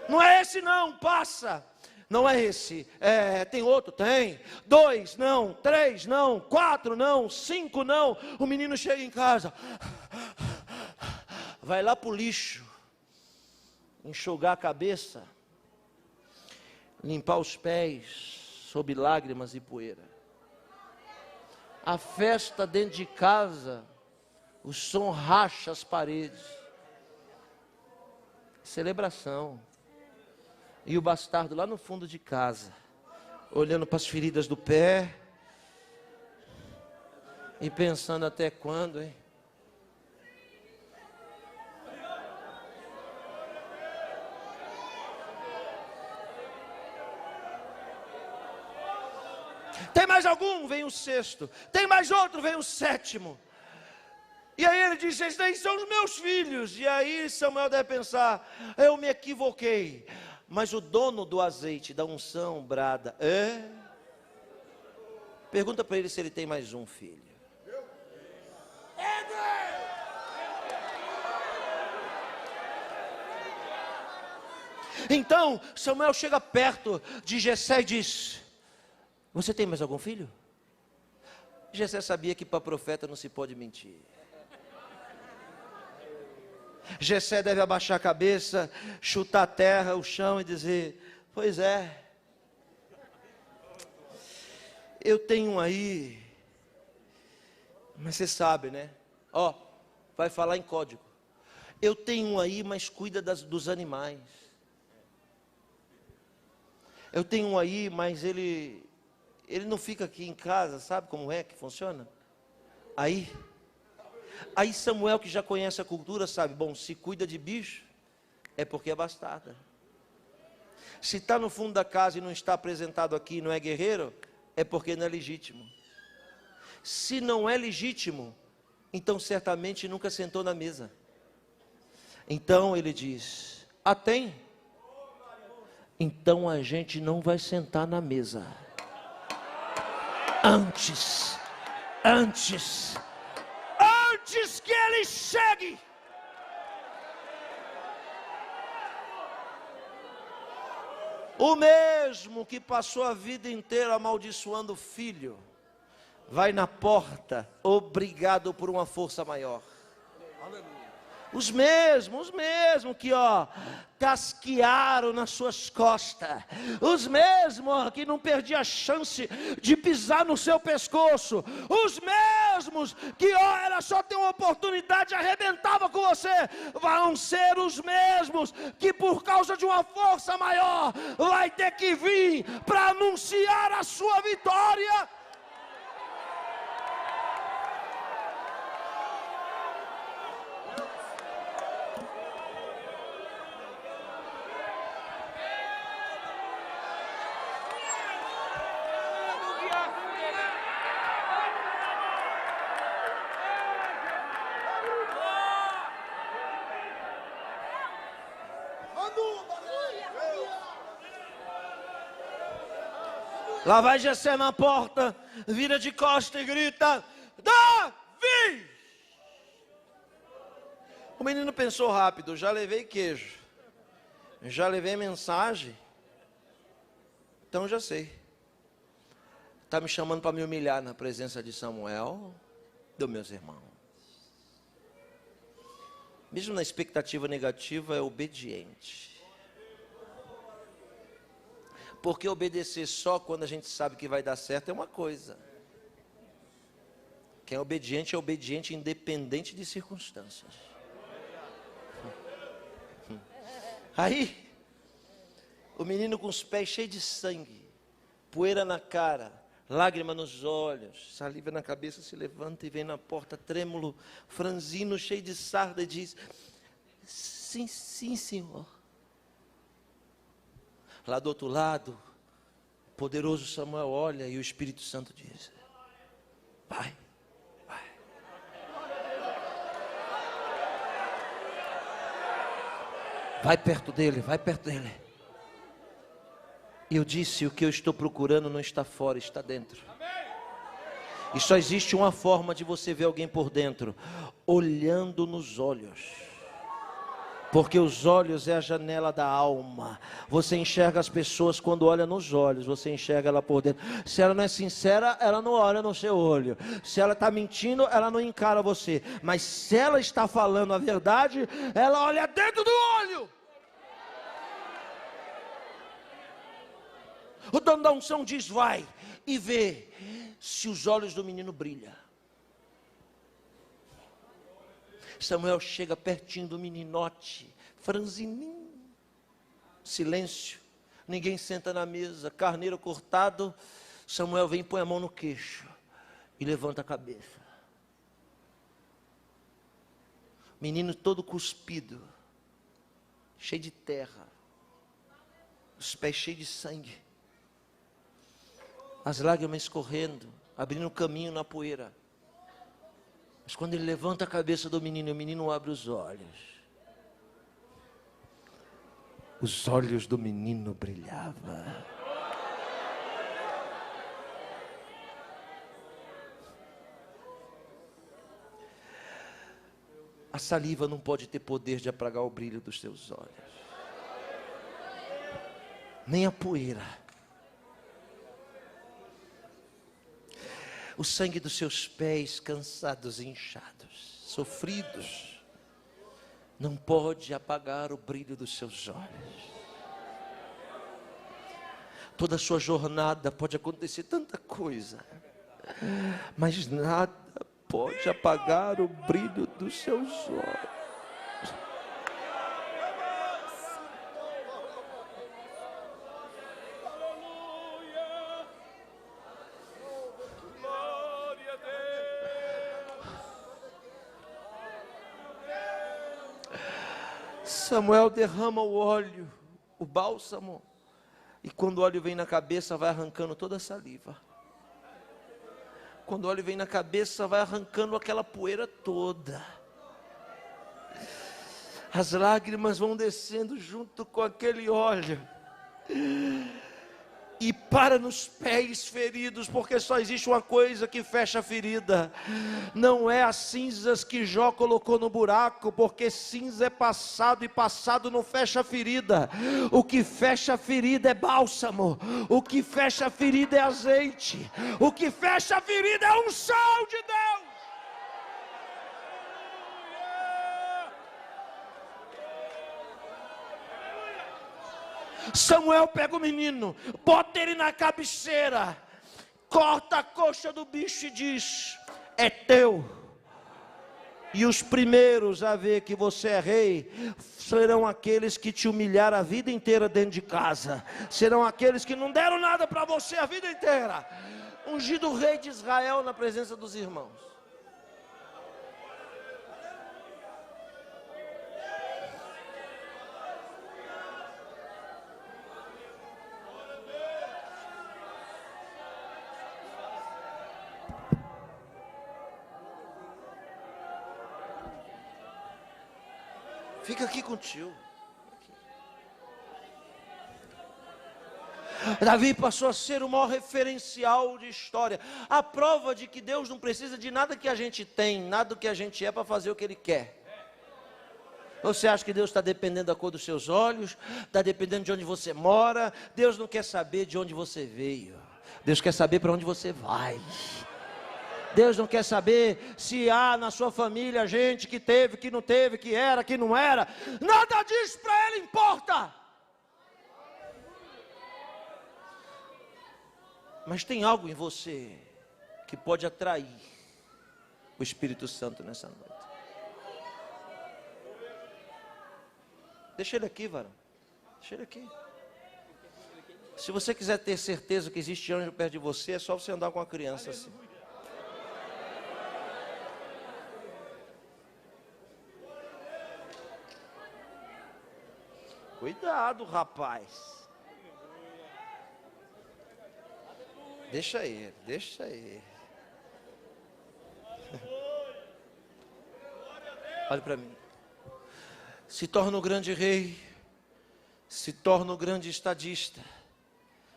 Não é esse não, passa. Não é esse, tem outro? Tem. 2, não. 3, não. 4, não. 5, não. O menino chega em casa, vai lá para o lixo, enxugar a cabeça, limpar os pés, sob lágrimas e poeira. A festa dentro de casa, o som racha as paredes. Celebração. E o bastardo lá no fundo de casa, olhando para as feridas do pé e pensando até quando, hein? Tem mais algum? Vem o sexto. Tem mais outro? Vem o sétimo. E aí ele diz: esses são os meus filhos. E aí Samuel deve pensar: eu me equivoquei. Mas o dono do azeite, da unção, brada: pergunta para ele se ele tem mais um filho. Então Samuel chega perto de Jessé e diz: você tem mais algum filho? Jessé sabia que para profeta não se pode mentir. Jessé deve abaixar a cabeça, chutar a terra, o chão e dizer: pois é, eu tenho um aí, mas você sabe, né? Vai falar em código. Eu tenho um aí, mas cuida dos animais. Eu tenho um aí, mas ele não fica aqui em casa, sabe como é que funciona? Aí Samuel, que já conhece a cultura, sabe: bom, se cuida de bicho, é porque é bastarda. Se está no fundo da casa e não está apresentado aqui, não é guerreiro, é porque não é legítimo. Se não é legítimo, então certamente nunca sentou na mesa. Então ele diz: tem? Então a gente não vai sentar na mesa. Antes que ele chegue. O mesmo que passou a vida inteira amaldiçoando o filho, vai na porta, obrigado por uma força maior. Os mesmos que casquearam nas suas costas, os mesmos que não perdiam a chance de pisar no seu pescoço, os mesmos que era só ter uma oportunidade, arrebentava com você, vão ser os mesmos que por causa de uma força maior, vai ter que vir para anunciar a sua vitória. Lá vai Jessé na porta, vira de costa e grita: Davi! O menino pensou rápido: já levei queijo, já levei mensagem, então já sei. Está me chamando para me humilhar na presença de Samuel, dos meus irmãos. Mesmo na expectativa negativa, é obediente. Porque obedecer só quando a gente sabe que vai dar certo é uma coisa. Quem é obediente independente de circunstâncias. Aí, o menino com os pés cheios de sangue, poeira na cara, lágrima nos olhos, saliva na cabeça, se levanta e vem na porta trêmulo, franzino, cheio de sarda e diz: sim, sim, senhor. Lá do outro lado, o poderoso Samuel olha e o Espírito Santo diz: vai, vai. Vai perto dele, vai perto dele. Eu disse, o que eu estou procurando não está fora, está dentro. E só existe uma forma de você ver alguém por dentro: olhando nos olhos. Porque os olhos é a janela da alma. Você enxerga as pessoas quando olha nos olhos. Você enxerga ela por dentro. Se ela não é sincera, ela não olha no seu olho. Se ela está mentindo, ela não encara você. Mas se ela está falando a verdade, ela olha dentro do olho. O dono da unção diz: vai e vê se os olhos do menino brilham. Samuel chega pertinho do meninote, franzininho, silêncio, ninguém senta na mesa, carneiro cortado. Samuel vem e põe a mão no queixo e levanta a cabeça. Menino todo cuspido, cheio de terra, os pés cheios de sangue, as lágrimas escorrendo, abrindo caminho na poeira. Mas quando ele levanta a cabeça do menino, o menino abre os olhos. Os olhos do menino brilhavam. A saliva não pode ter poder de apagar o brilho dos teus olhos. Nem a poeira. O sangue dos seus pés cansados e inchados, sofridos, não pode apagar o brilho dos seus olhos. Toda a sua jornada pode acontecer tanta coisa, mas nada pode apagar o brilho dos seus olhos. Samuel derrama o óleo, o bálsamo, e quando o óleo vem na cabeça, vai arrancando toda a saliva. Quando o óleo vem na cabeça, vai arrancando aquela poeira toda. As lágrimas vão descendo junto com aquele óleo. E para nos pés feridos, porque só existe uma coisa que fecha a ferida. Não é as cinzas que Jó colocou no buraco, porque cinza é passado e passado não fecha a ferida. O que fecha a ferida é bálsamo. O que fecha a ferida é azeite. O que fecha a ferida é a unção de Deus. Samuel pega o menino, bota ele na cabeceira, corta a coxa do bicho e diz: é teu. E os primeiros a ver que você é rei serão aqueles que te humilharam a vida inteira dentro de casa. Serão aqueles que não deram nada para você a vida inteira. Ungido rei de Israel na presença dos irmãos. Fica aqui com o tio. Davi passou a ser o maior referencial de história. A prova de que Deus não precisa de nada que a gente tem, nada do que a gente é para fazer o que Ele quer. Você acha que Deus está dependendo da cor dos seus olhos? Está dependendo de onde você mora? Deus não quer saber de onde você veio. Deus quer saber para onde você vai. Deus não quer saber se há na sua família gente que teve, que não teve, que era, que não era. Nada disso para Ele importa. Mas tem algo em você que pode atrair o Espírito Santo nessa noite. Deixa ele aqui, varão. Deixa ele aqui. Se você quiser ter certeza que existe anjo perto de você, é só você andar com uma criança assim. Cuidado, rapaz. Deixa ele, deixa ele. Olha para mim. Se torna o grande rei, se torna o grande estadista,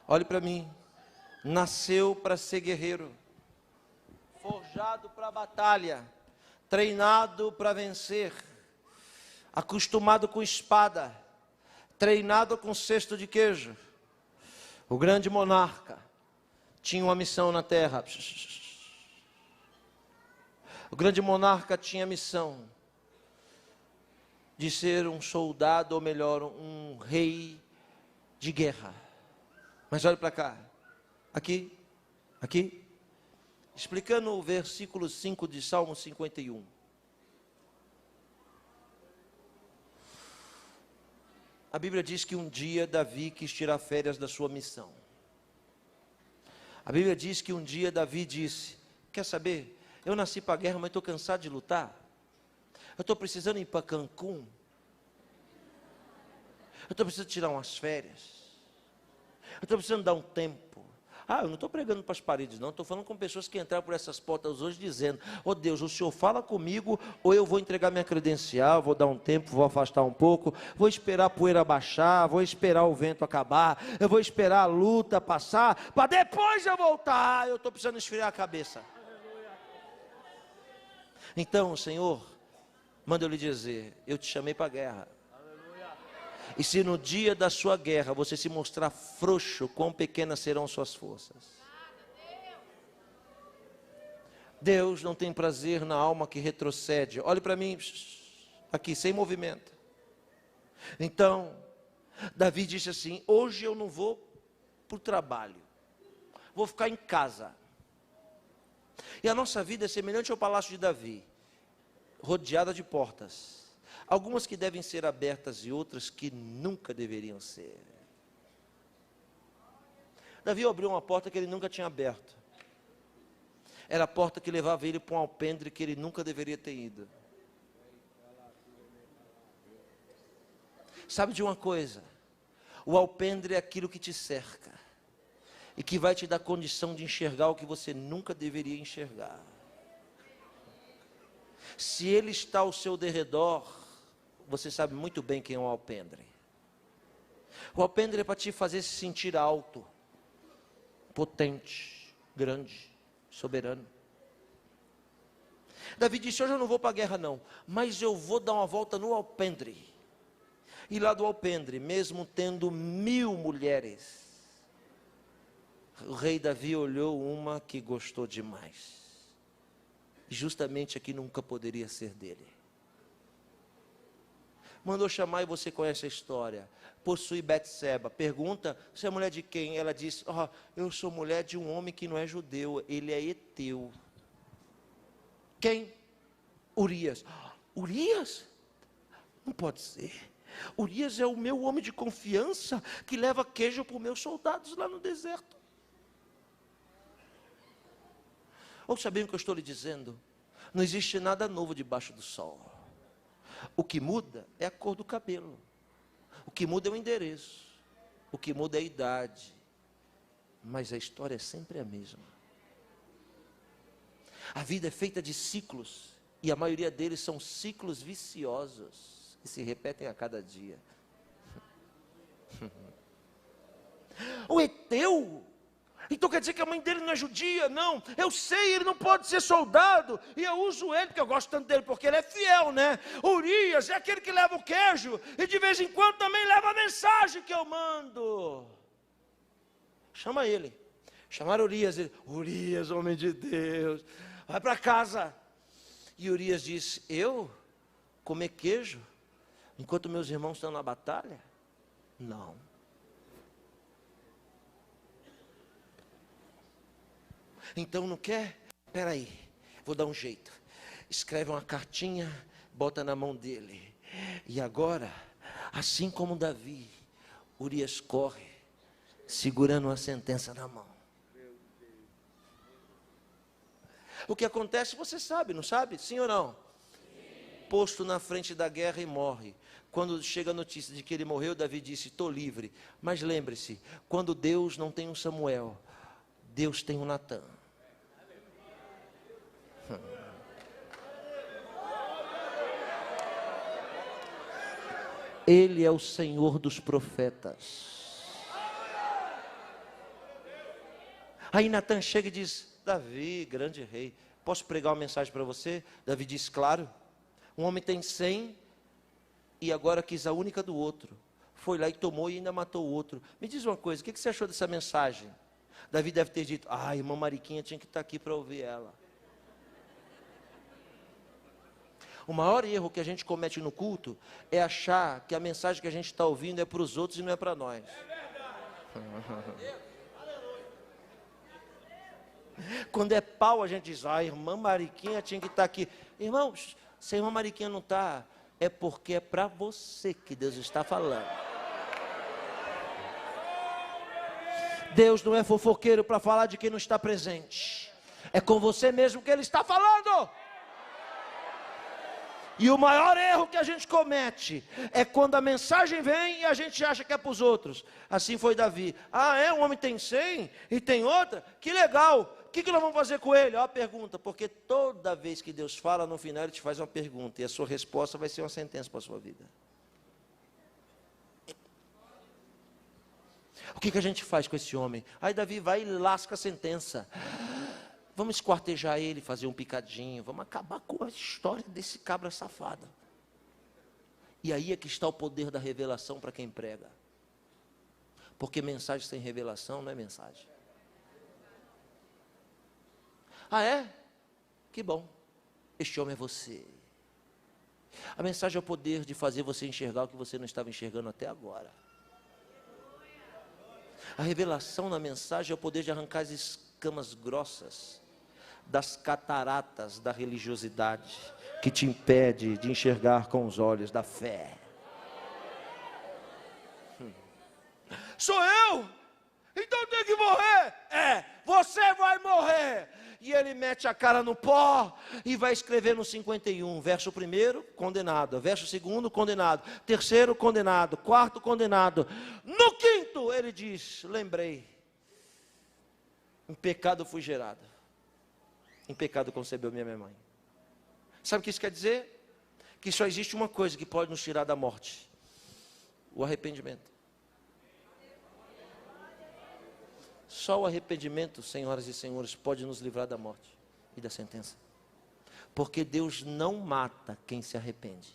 olhe para mim, nasceu para ser guerreiro, forjado para a batalha, treinado para vencer, acostumado com espada, treinado com cesto de queijo. O grande monarca tinha uma missão na terra. O grande monarca tinha a missão de ser um soldado, ou melhor, um rei de guerra. Mas olha para cá, aqui, explicando o versículo 5 de Salmo 51. A Bíblia diz que um dia Davi quis tirar férias da sua missão. A Bíblia diz que um dia Davi disse: quer saber, eu nasci para a guerra, mas estou cansado de lutar. Eu estou precisando ir para Cancún. Eu estou precisando tirar umas férias. Eu estou precisando dar um tempo. Eu não estou pregando para as paredes, não. Estou falando com pessoas que entraram por essas portas hoje dizendo: oh Deus, o Senhor fala comigo, ou eu vou entregar minha credencial, vou dar um tempo, vou afastar um pouco, vou esperar a poeira baixar, vou esperar o vento acabar, eu vou esperar a luta passar, para depois eu voltar. Eu estou precisando esfriar a cabeça. Então, Senhor, manda eu lhe dizer, eu te chamei para a guerra. E se no dia da sua guerra você se mostrar frouxo, quão pequenas serão suas forças. Deus não tem prazer na alma que retrocede. Olhe para mim, aqui, sem movimento. Então, Davi disse assim: hoje eu não vou para o trabalho, vou ficar em casa. E a nossa vida é semelhante ao palácio de Davi, rodeada de portas. Algumas que devem ser abertas e outras que nunca deveriam ser. Davi abriu uma porta que ele nunca tinha aberto. Era a porta que levava ele para um alpendre que ele nunca deveria ter ido. Sabe de uma coisa? O alpendre é aquilo que te cerca e que vai te dar condição de enxergar o que você nunca deveria enxergar. Se ele está ao seu derredor, você sabe muito bem quem é o alpendre. O alpendre é para te fazer se sentir alto, potente, grande, soberano. Davi disse: hoje eu não vou para a guerra não, mas eu vou dar uma volta no alpendre. E lá do alpendre, mesmo tendo 1000 mulheres, o rei Davi olhou uma que gostou demais. Justamente a que nunca poderia ser dele. Mandou chamar, e você conhece a história. Possui Betseba. Pergunta: você é mulher de quem? Ela disse: eu sou mulher de um homem que não é judeu, ele é heteu. Quem? Urias. Urias? Não pode ser. Urias é o meu homem de confiança, que leva queijo para os meus soldados lá no deserto. Ouça bem o que eu estou lhe dizendo. Não existe nada novo debaixo do sol. O que muda é a cor do cabelo. O que muda é o endereço. O que muda é a idade. Mas a história é sempre a mesma. A vida é feita de ciclos. E a maioria deles são ciclos viciosos, que se repetem a cada dia. O heteu? Então quer dizer que a mãe dele não é judia? Não, eu sei, ele não pode ser soldado, e eu uso ele, porque eu gosto tanto dele, porque ele é fiel, né? Urias é aquele que leva o queijo, e de vez em quando também leva a mensagem que eu mando. Chama ele. Chamaram Urias. Urias, homem de Deus, vai para casa. E Urias disse: eu comer queijo, enquanto meus irmãos estão na batalha? Não. Então não quer? Espera aí, vou dar um jeito. Escreve uma cartinha, bota na mão dele. E agora, assim como Davi, Urias corre, segurando uma sentença na mão. O que acontece você sabe, não sabe? Sim ou não? Sim. Posto na frente da guerra e morre. Quando chega a notícia de que ele morreu, Davi disse: estou livre. Mas lembre-se, quando Deus não tem um Samuel, Deus tem um Natã. Ele é o Senhor dos profetas. Aí Natan chega e diz: Davi, grande rei, posso pregar uma mensagem para você? Davi diz: claro. Um homem tem 100 e agora quis a única do outro. Foi lá e tomou e ainda matou o outro. Me diz uma coisa, o que você achou dessa mensagem? Davi deve ter dito: irmã Mariquinha tinha que estar aqui para ouvir ela. O maior erro que a gente comete no culto é achar que a mensagem que a gente está ouvindo é para os outros e não é para nós. Quando é pau, a gente diz: a irmã Mariquinha tinha que estar aqui. Irmãos, se a irmã Mariquinha não está, é porque é para você que Deus está falando. Deus não é fofoqueiro para falar de quem não está presente. É com você mesmo que Ele está falando. E o maior erro que a gente comete é quando a mensagem vem e a gente acha que é para os outros. Assim foi Davi. Um homem tem 100 e tem outra? Que legal. O que nós vamos fazer com ele? Ó a pergunta, porque toda vez que Deus fala, no final Ele te faz uma pergunta, e a sua resposta vai ser uma sentença para a sua vida. O que a gente faz com esse homem? Aí Davi vai e lasca a sentença. Vamos esquartejar ele, fazer um picadinho, vamos acabar com a história desse cabra safado. E aí é que está o poder da revelação para quem prega. Porque mensagem sem revelação não é mensagem. É? Que bom. Este homem é você. A mensagem é o poder de fazer você enxergar o que você não estava enxergando até agora. A revelação na mensagem é o poder de arrancar as escamas grossas das cataratas da religiosidade que te impede de enxergar com os olhos da fé. Sou eu? Então eu tenho que morrer? Você vai morrer. E ele mete a cara no pó e vai escrever no 51, verso 1, condenado, verso 2, condenado, terceiro, condenado, quarto, condenado. No quinto, ele diz: lembrei, em pecado fui gerado, em pecado concebeu minha mãe. Sabe o que isso quer dizer? Que só existe uma coisa que pode nos tirar da morte: o arrependimento. Só o arrependimento, senhoras e senhores, pode nos livrar da morte e da sentença. Porque Deus não mata quem se arrepende.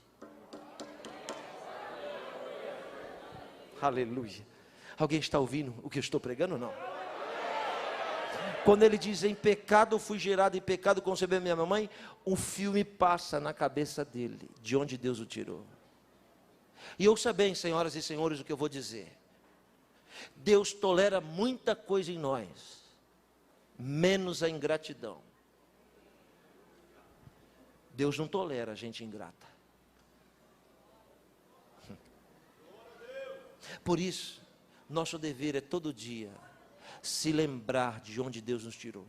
Aleluia. Alguém está ouvindo o que eu estou pregando ou não? Quando ele diz: em pecado fui gerado, em pecado concebeu minha mamãe, o filme passa na cabeça dele, de onde Deus o tirou. E ouça bem, senhoras e senhores, o que eu vou dizer. Deus tolera muita coisa em nós, menos a ingratidão. Deus não tolera gente ingrata. Por isso, nosso dever é todo dia se lembrar de onde Deus nos tirou.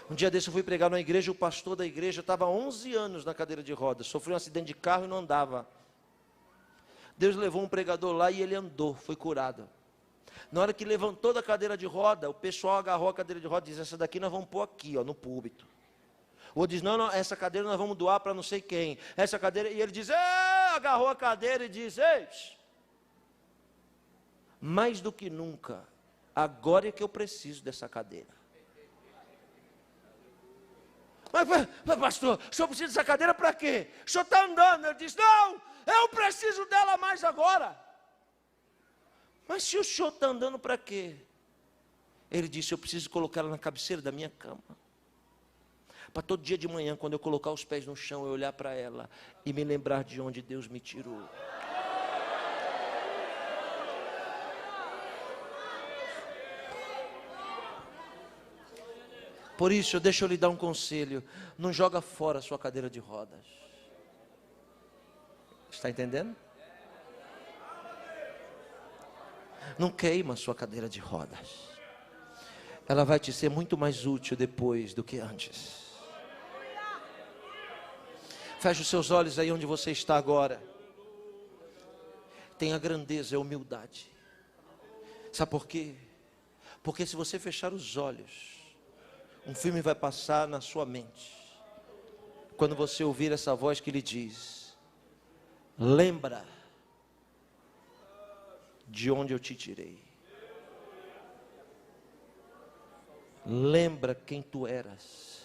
Um dia desse eu fui pregar numa igreja, o pastor da igreja estava há 11 anos na cadeira de rodas, sofreu um acidente de carro e não andava. Deus levou um pregador lá e ele andou, foi curado. Na hora que levantou da cadeira de roda, o pessoal agarrou a cadeira de roda e disse: essa daqui nós vamos pôr aqui, no púlpito. Ou diz: não, essa cadeira nós vamos doar para não sei quem. Essa cadeira, e ele diz: agarrou a cadeira e disse: mais do que nunca, agora é que eu preciso dessa cadeira. Mas pastor, o senhor precisa dessa cadeira para quê? O senhor está andando. Ele diz: não, eu preciso dela mais agora. Mas se o senhor está andando para quê? Ele disse: eu preciso colocar ela na cabeceira da minha cama. Para todo dia de manhã, quando eu colocar os pés no chão, eu olhar para ela e me lembrar de onde Deus me tirou. Por isso, deixa eu lhe dar um conselho: não joga fora a sua cadeira de rodas. Está entendendo? Não queima a sua cadeira de rodas. Ela vai te ser muito mais útil depois do que antes. Feche os seus olhos aí onde você está agora. Tenha grandeza e humildade. Sabe por quê? Porque se você fechar os olhos, um filme vai passar na sua mente. Quando você ouvir essa voz que lhe diz: lembra de onde eu te tirei. Lembra quem tu eras.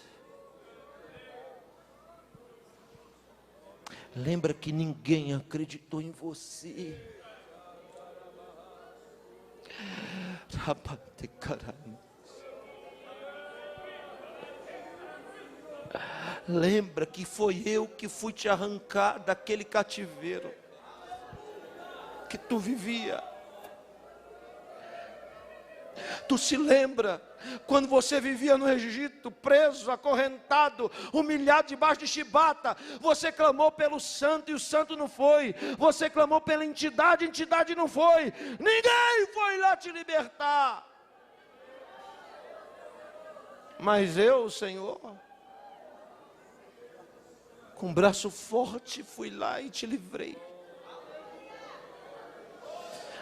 Lembra que ninguém acreditou em você. Lembra que foi eu que fui te arrancar daquele cativeiro que tu vivia. Tu se lembra quando você vivia no Egito, preso, acorrentado, humilhado debaixo de chibata? Você clamou pelo santo e o santo não foi. Você clamou pela entidade, a entidade não foi. Ninguém foi lá te libertar. Mas eu, Senhor, com braço forte fui lá e te livrei.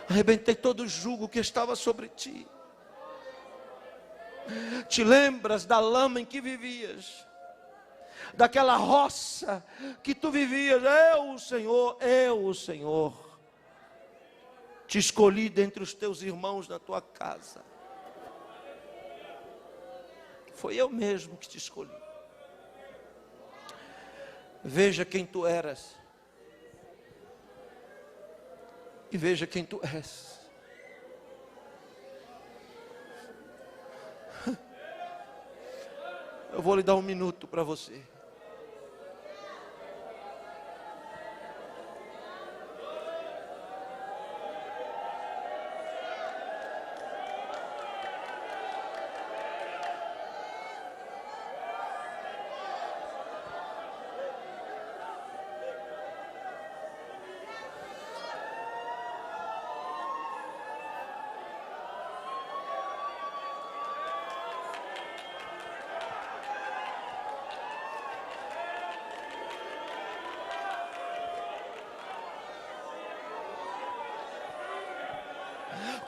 Arrebentei todo o jugo que estava sobre ti. Te lembras da lama em que vivias, daquela roça que tu vivias? Eu, o Senhor, te escolhi dentre os teus irmãos na tua casa. Foi eu mesmo que te escolhi. Veja quem tu eras e veja quem tu és. Eu vou lhe dar 1 minuto para você.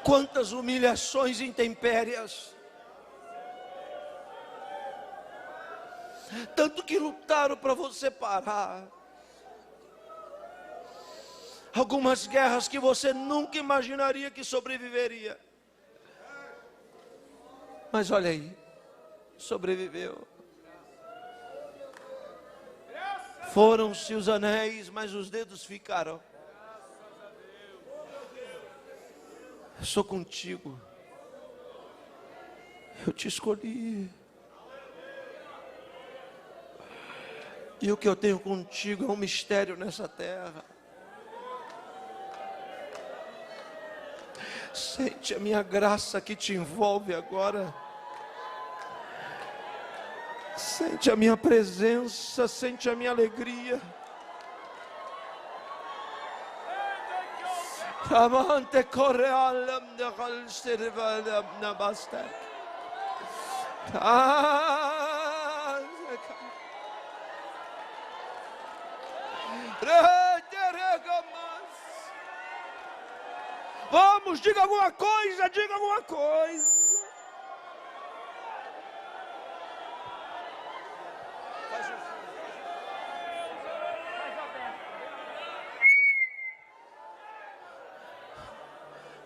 Quantas humilhações intempérias, tanto que lutaram para você parar, algumas guerras que você nunca imaginaria que sobreviveria, mas olha aí, sobreviveu. Foram-se os anéis, mas os dedos ficaram. Sou contigo. Eu te escolhi. E o que eu tenho contigo é um mistério nessa terra. Sente a minha graça que te envolve agora. Sente a minha presença, sente a minha alegria. Amante corealam de galstervalam na basta. Vamos, diga alguma coisa, diga alguma coisa.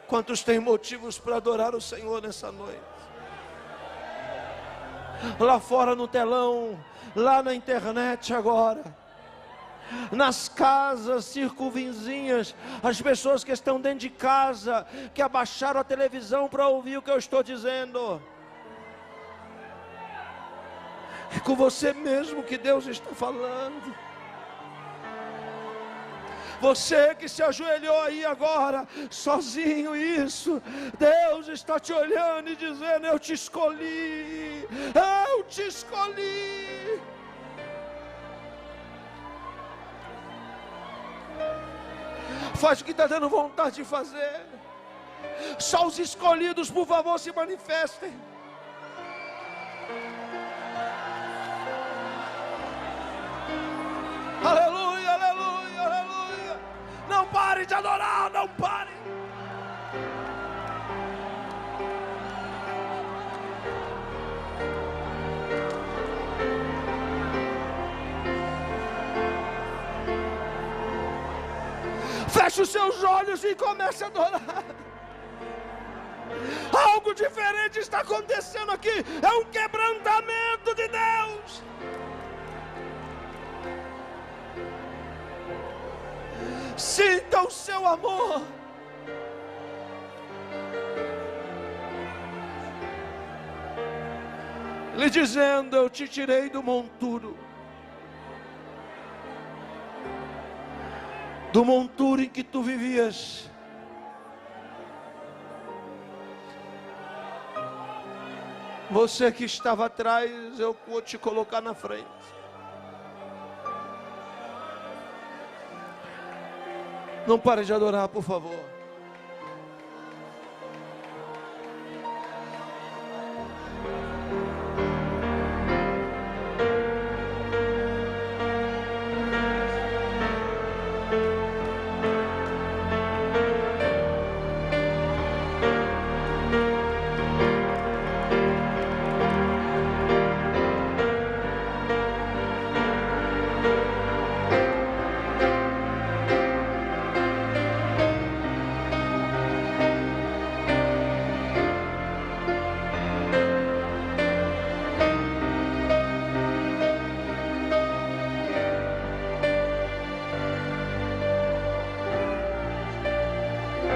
Quantos têm motivos para adorar o Senhor nessa noite? Lá fora no telão, lá na internet agora, nas casas circunvizinhas, as pessoas que estão dentro de casa, que abaixaram a televisão para ouvir o que eu estou dizendo. É com você mesmo que Deus está falando. Você que se ajoelhou aí agora, sozinho, isso, Deus está te olhando e dizendo: eu te escolhi, eu te escolhi. Faz o que está dando vontade de fazer. Só os escolhidos, por favor, se manifestem. Aleluia, aleluia, aleluia. Não pare de adorar, não pare. Feche os seus olhos e comece a adorar. Há Algo diferente está acontecendo aqui. É um quebrantamento de Deus. Sinta o seu amor. Lhe dizendo: eu te tirei do monturo. Do monturo em que tu vivias. Você que estava atrás, eu vou te colocar na frente. Não pare de adorar, por favor.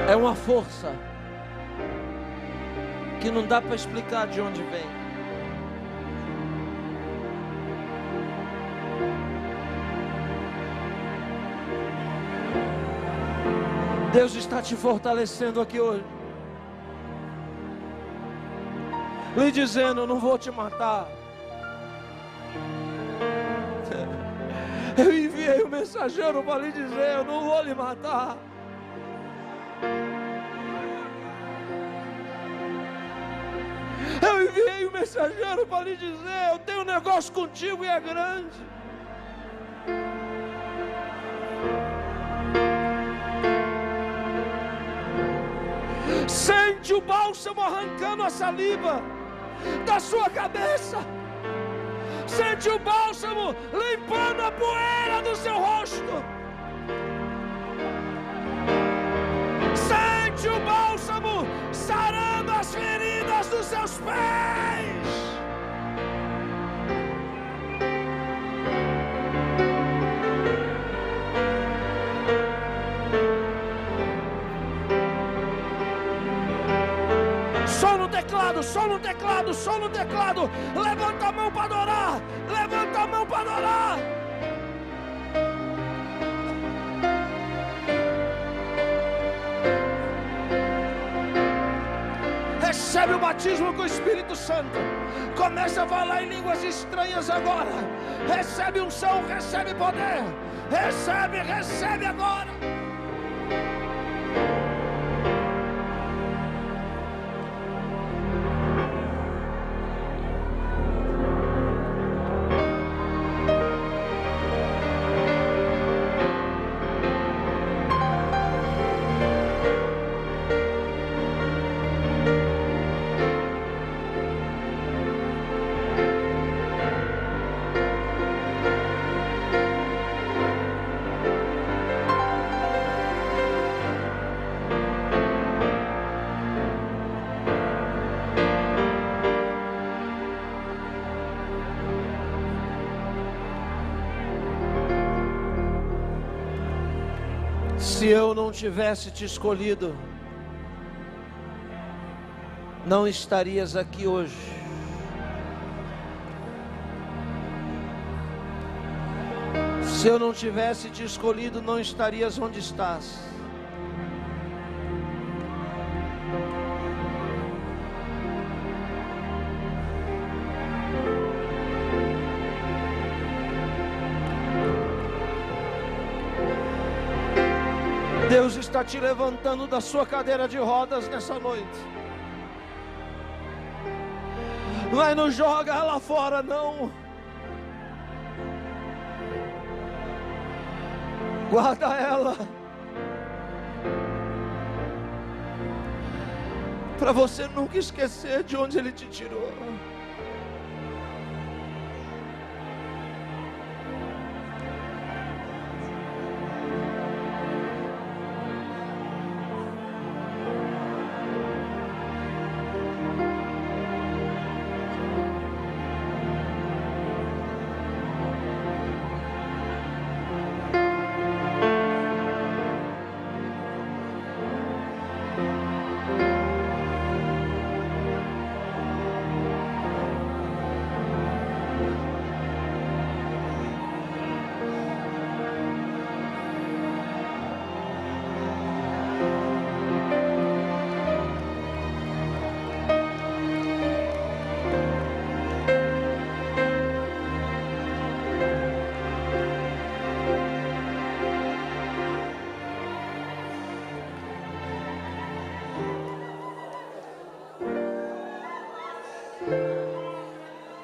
É uma força que não dá para explicar de onde vem. Deus está te fortalecendo aqui hoje, lhe dizendo: eu não vou te matar. Eu enviei o mensageiro para lhe dizer: eu não vou lhe matar. Eu enviei o mensageiro para lhe dizer: eu tenho um negócio contigo e é grande. Sente o bálsamo arrancando a saliva da sua cabeça. Sente o bálsamo limpando a poeira do seu rosto. Sente o bálsamo sarando as feridas dos seus pés. Só no teclado, só no teclado, só no teclado. Levanta a mão para adorar. Levanta a mão para adorar. Recebe o batismo com o Espírito Santo. Começa a falar em línguas estranhas agora. Recebe unção, recebe poder. Recebe agora. Se eu não tivesse te escolhido, não estarias aqui hoje. Se eu não tivesse te escolhido, não estarias onde estás. Deus está te levantando da sua cadeira de rodas nessa noite. Vai, não joga ela fora, não. Guarda ela, para você nunca esquecer de onde Ele te tirou.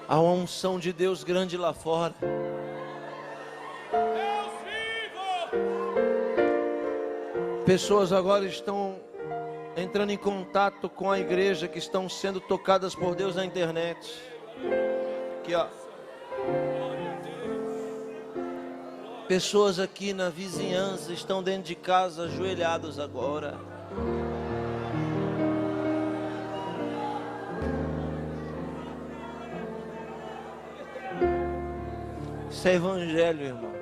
Há uma unção de Deus grande lá fora. Pessoas agora estão entrando em contato com a igreja, que estão sendo tocadas por Deus na internet. Aqui, ó. Pessoas aqui na vizinhança estão dentro de casa, ajoelhados agora. Isso é evangelho, irmãos.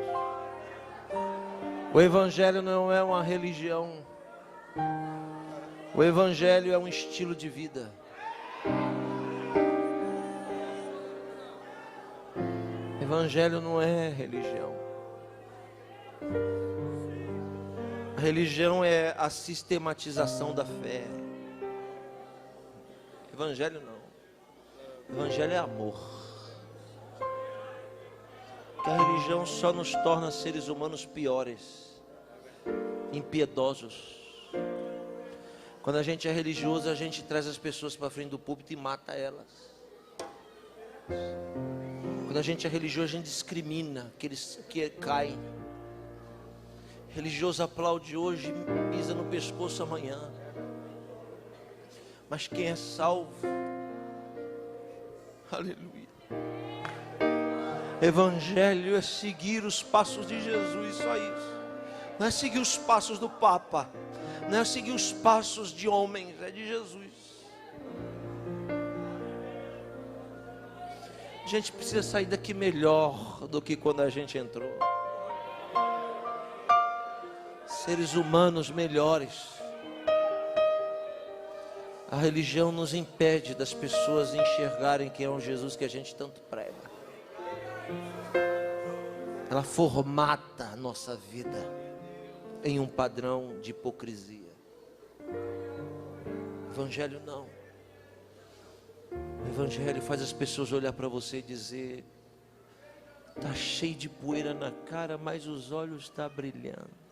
O evangelho não é uma religião. O evangelho é um estilo de vida. O evangelho não é religião. A religião é a sistematização da fé. Evangelho não. Evangelho é amor. Que a religião só nos torna seres humanos piores, impiedosos. Quando a gente é religioso, a gente traz as pessoas para frente do púlpito e mata elas. Quando a gente é religioso, a gente discrimina aqueles que caem. Religioso aplaude hoje e pisa no pescoço amanhã. Mas quem é salvo, aleluia. Evangelho é seguir os passos de Jesus, só isso. Não é seguir os passos do Papa, não é seguir os passos de homens, é de Jesus. A gente precisa sair daqui melhor do que quando a gente entrou. Seres humanos melhores. A religião nos impede das pessoas enxergarem quem é o Jesus que a gente tanto prega. Ela formata a nossa vida em um padrão de hipocrisia. Evangelho não. O Evangelho faz as pessoas olhar para você e dizer: está cheio de poeira na cara, mas os olhos estão brilhando.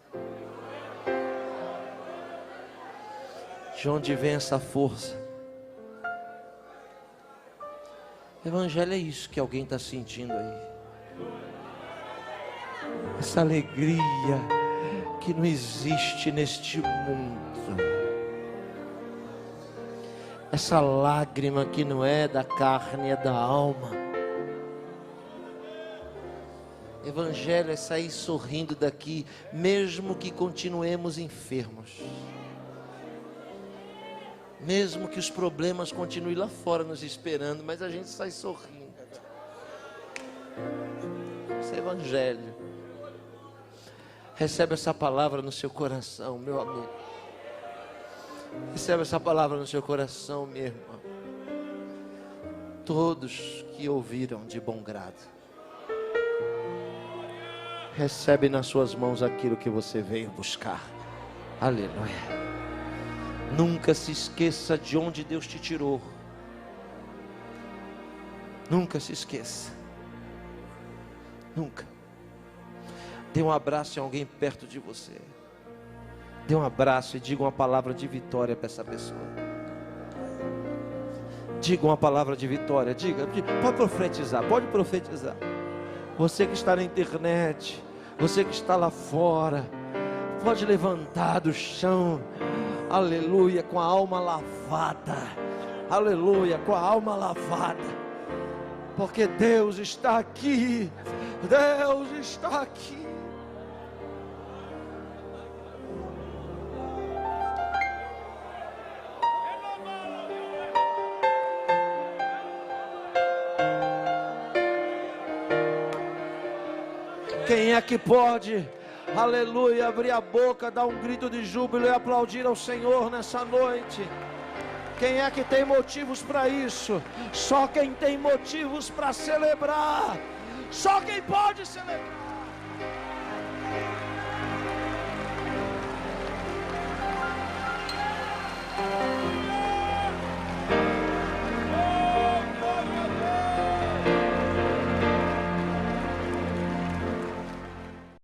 De onde vem essa força? Evangelho é isso que alguém está sentindo aí. Essa alegria que não existe neste mundo. Essa lágrima que não é da carne, é da alma. Evangelho é sair sorrindo daqui, mesmo que continuemos enfermos. Mesmo que os problemas continuem lá fora nos esperando, mas a gente sai sorrindo. Isso é evangelho. Recebe essa palavra no seu coração, meu amigo. Recebe essa palavra no seu coração, minha irmã. Todos que ouviram de bom grado, recebe nas suas mãos aquilo que você veio buscar. Aleluia. Nunca se esqueça de onde Deus te tirou. Nunca se esqueça. Nunca. Dê um abraço em alguém perto de você. Dê um abraço e diga uma palavra de vitória para essa pessoa. Diga uma palavra de vitória. Diga, pode profetizar, pode profetizar. Você que está na internet, você que está lá fora, pode levantar do chão. Aleluia, com a alma lavada. Aleluia, com a alma lavada. Porque Deus está aqui. Deus está aqui. Quem é que pode, aleluia, abrir a boca, dar um grito de júbilo e aplaudir ao Senhor nessa noite? Quem é que tem motivos para isso? Só quem tem motivos para celebrar. Só quem pode celebrar.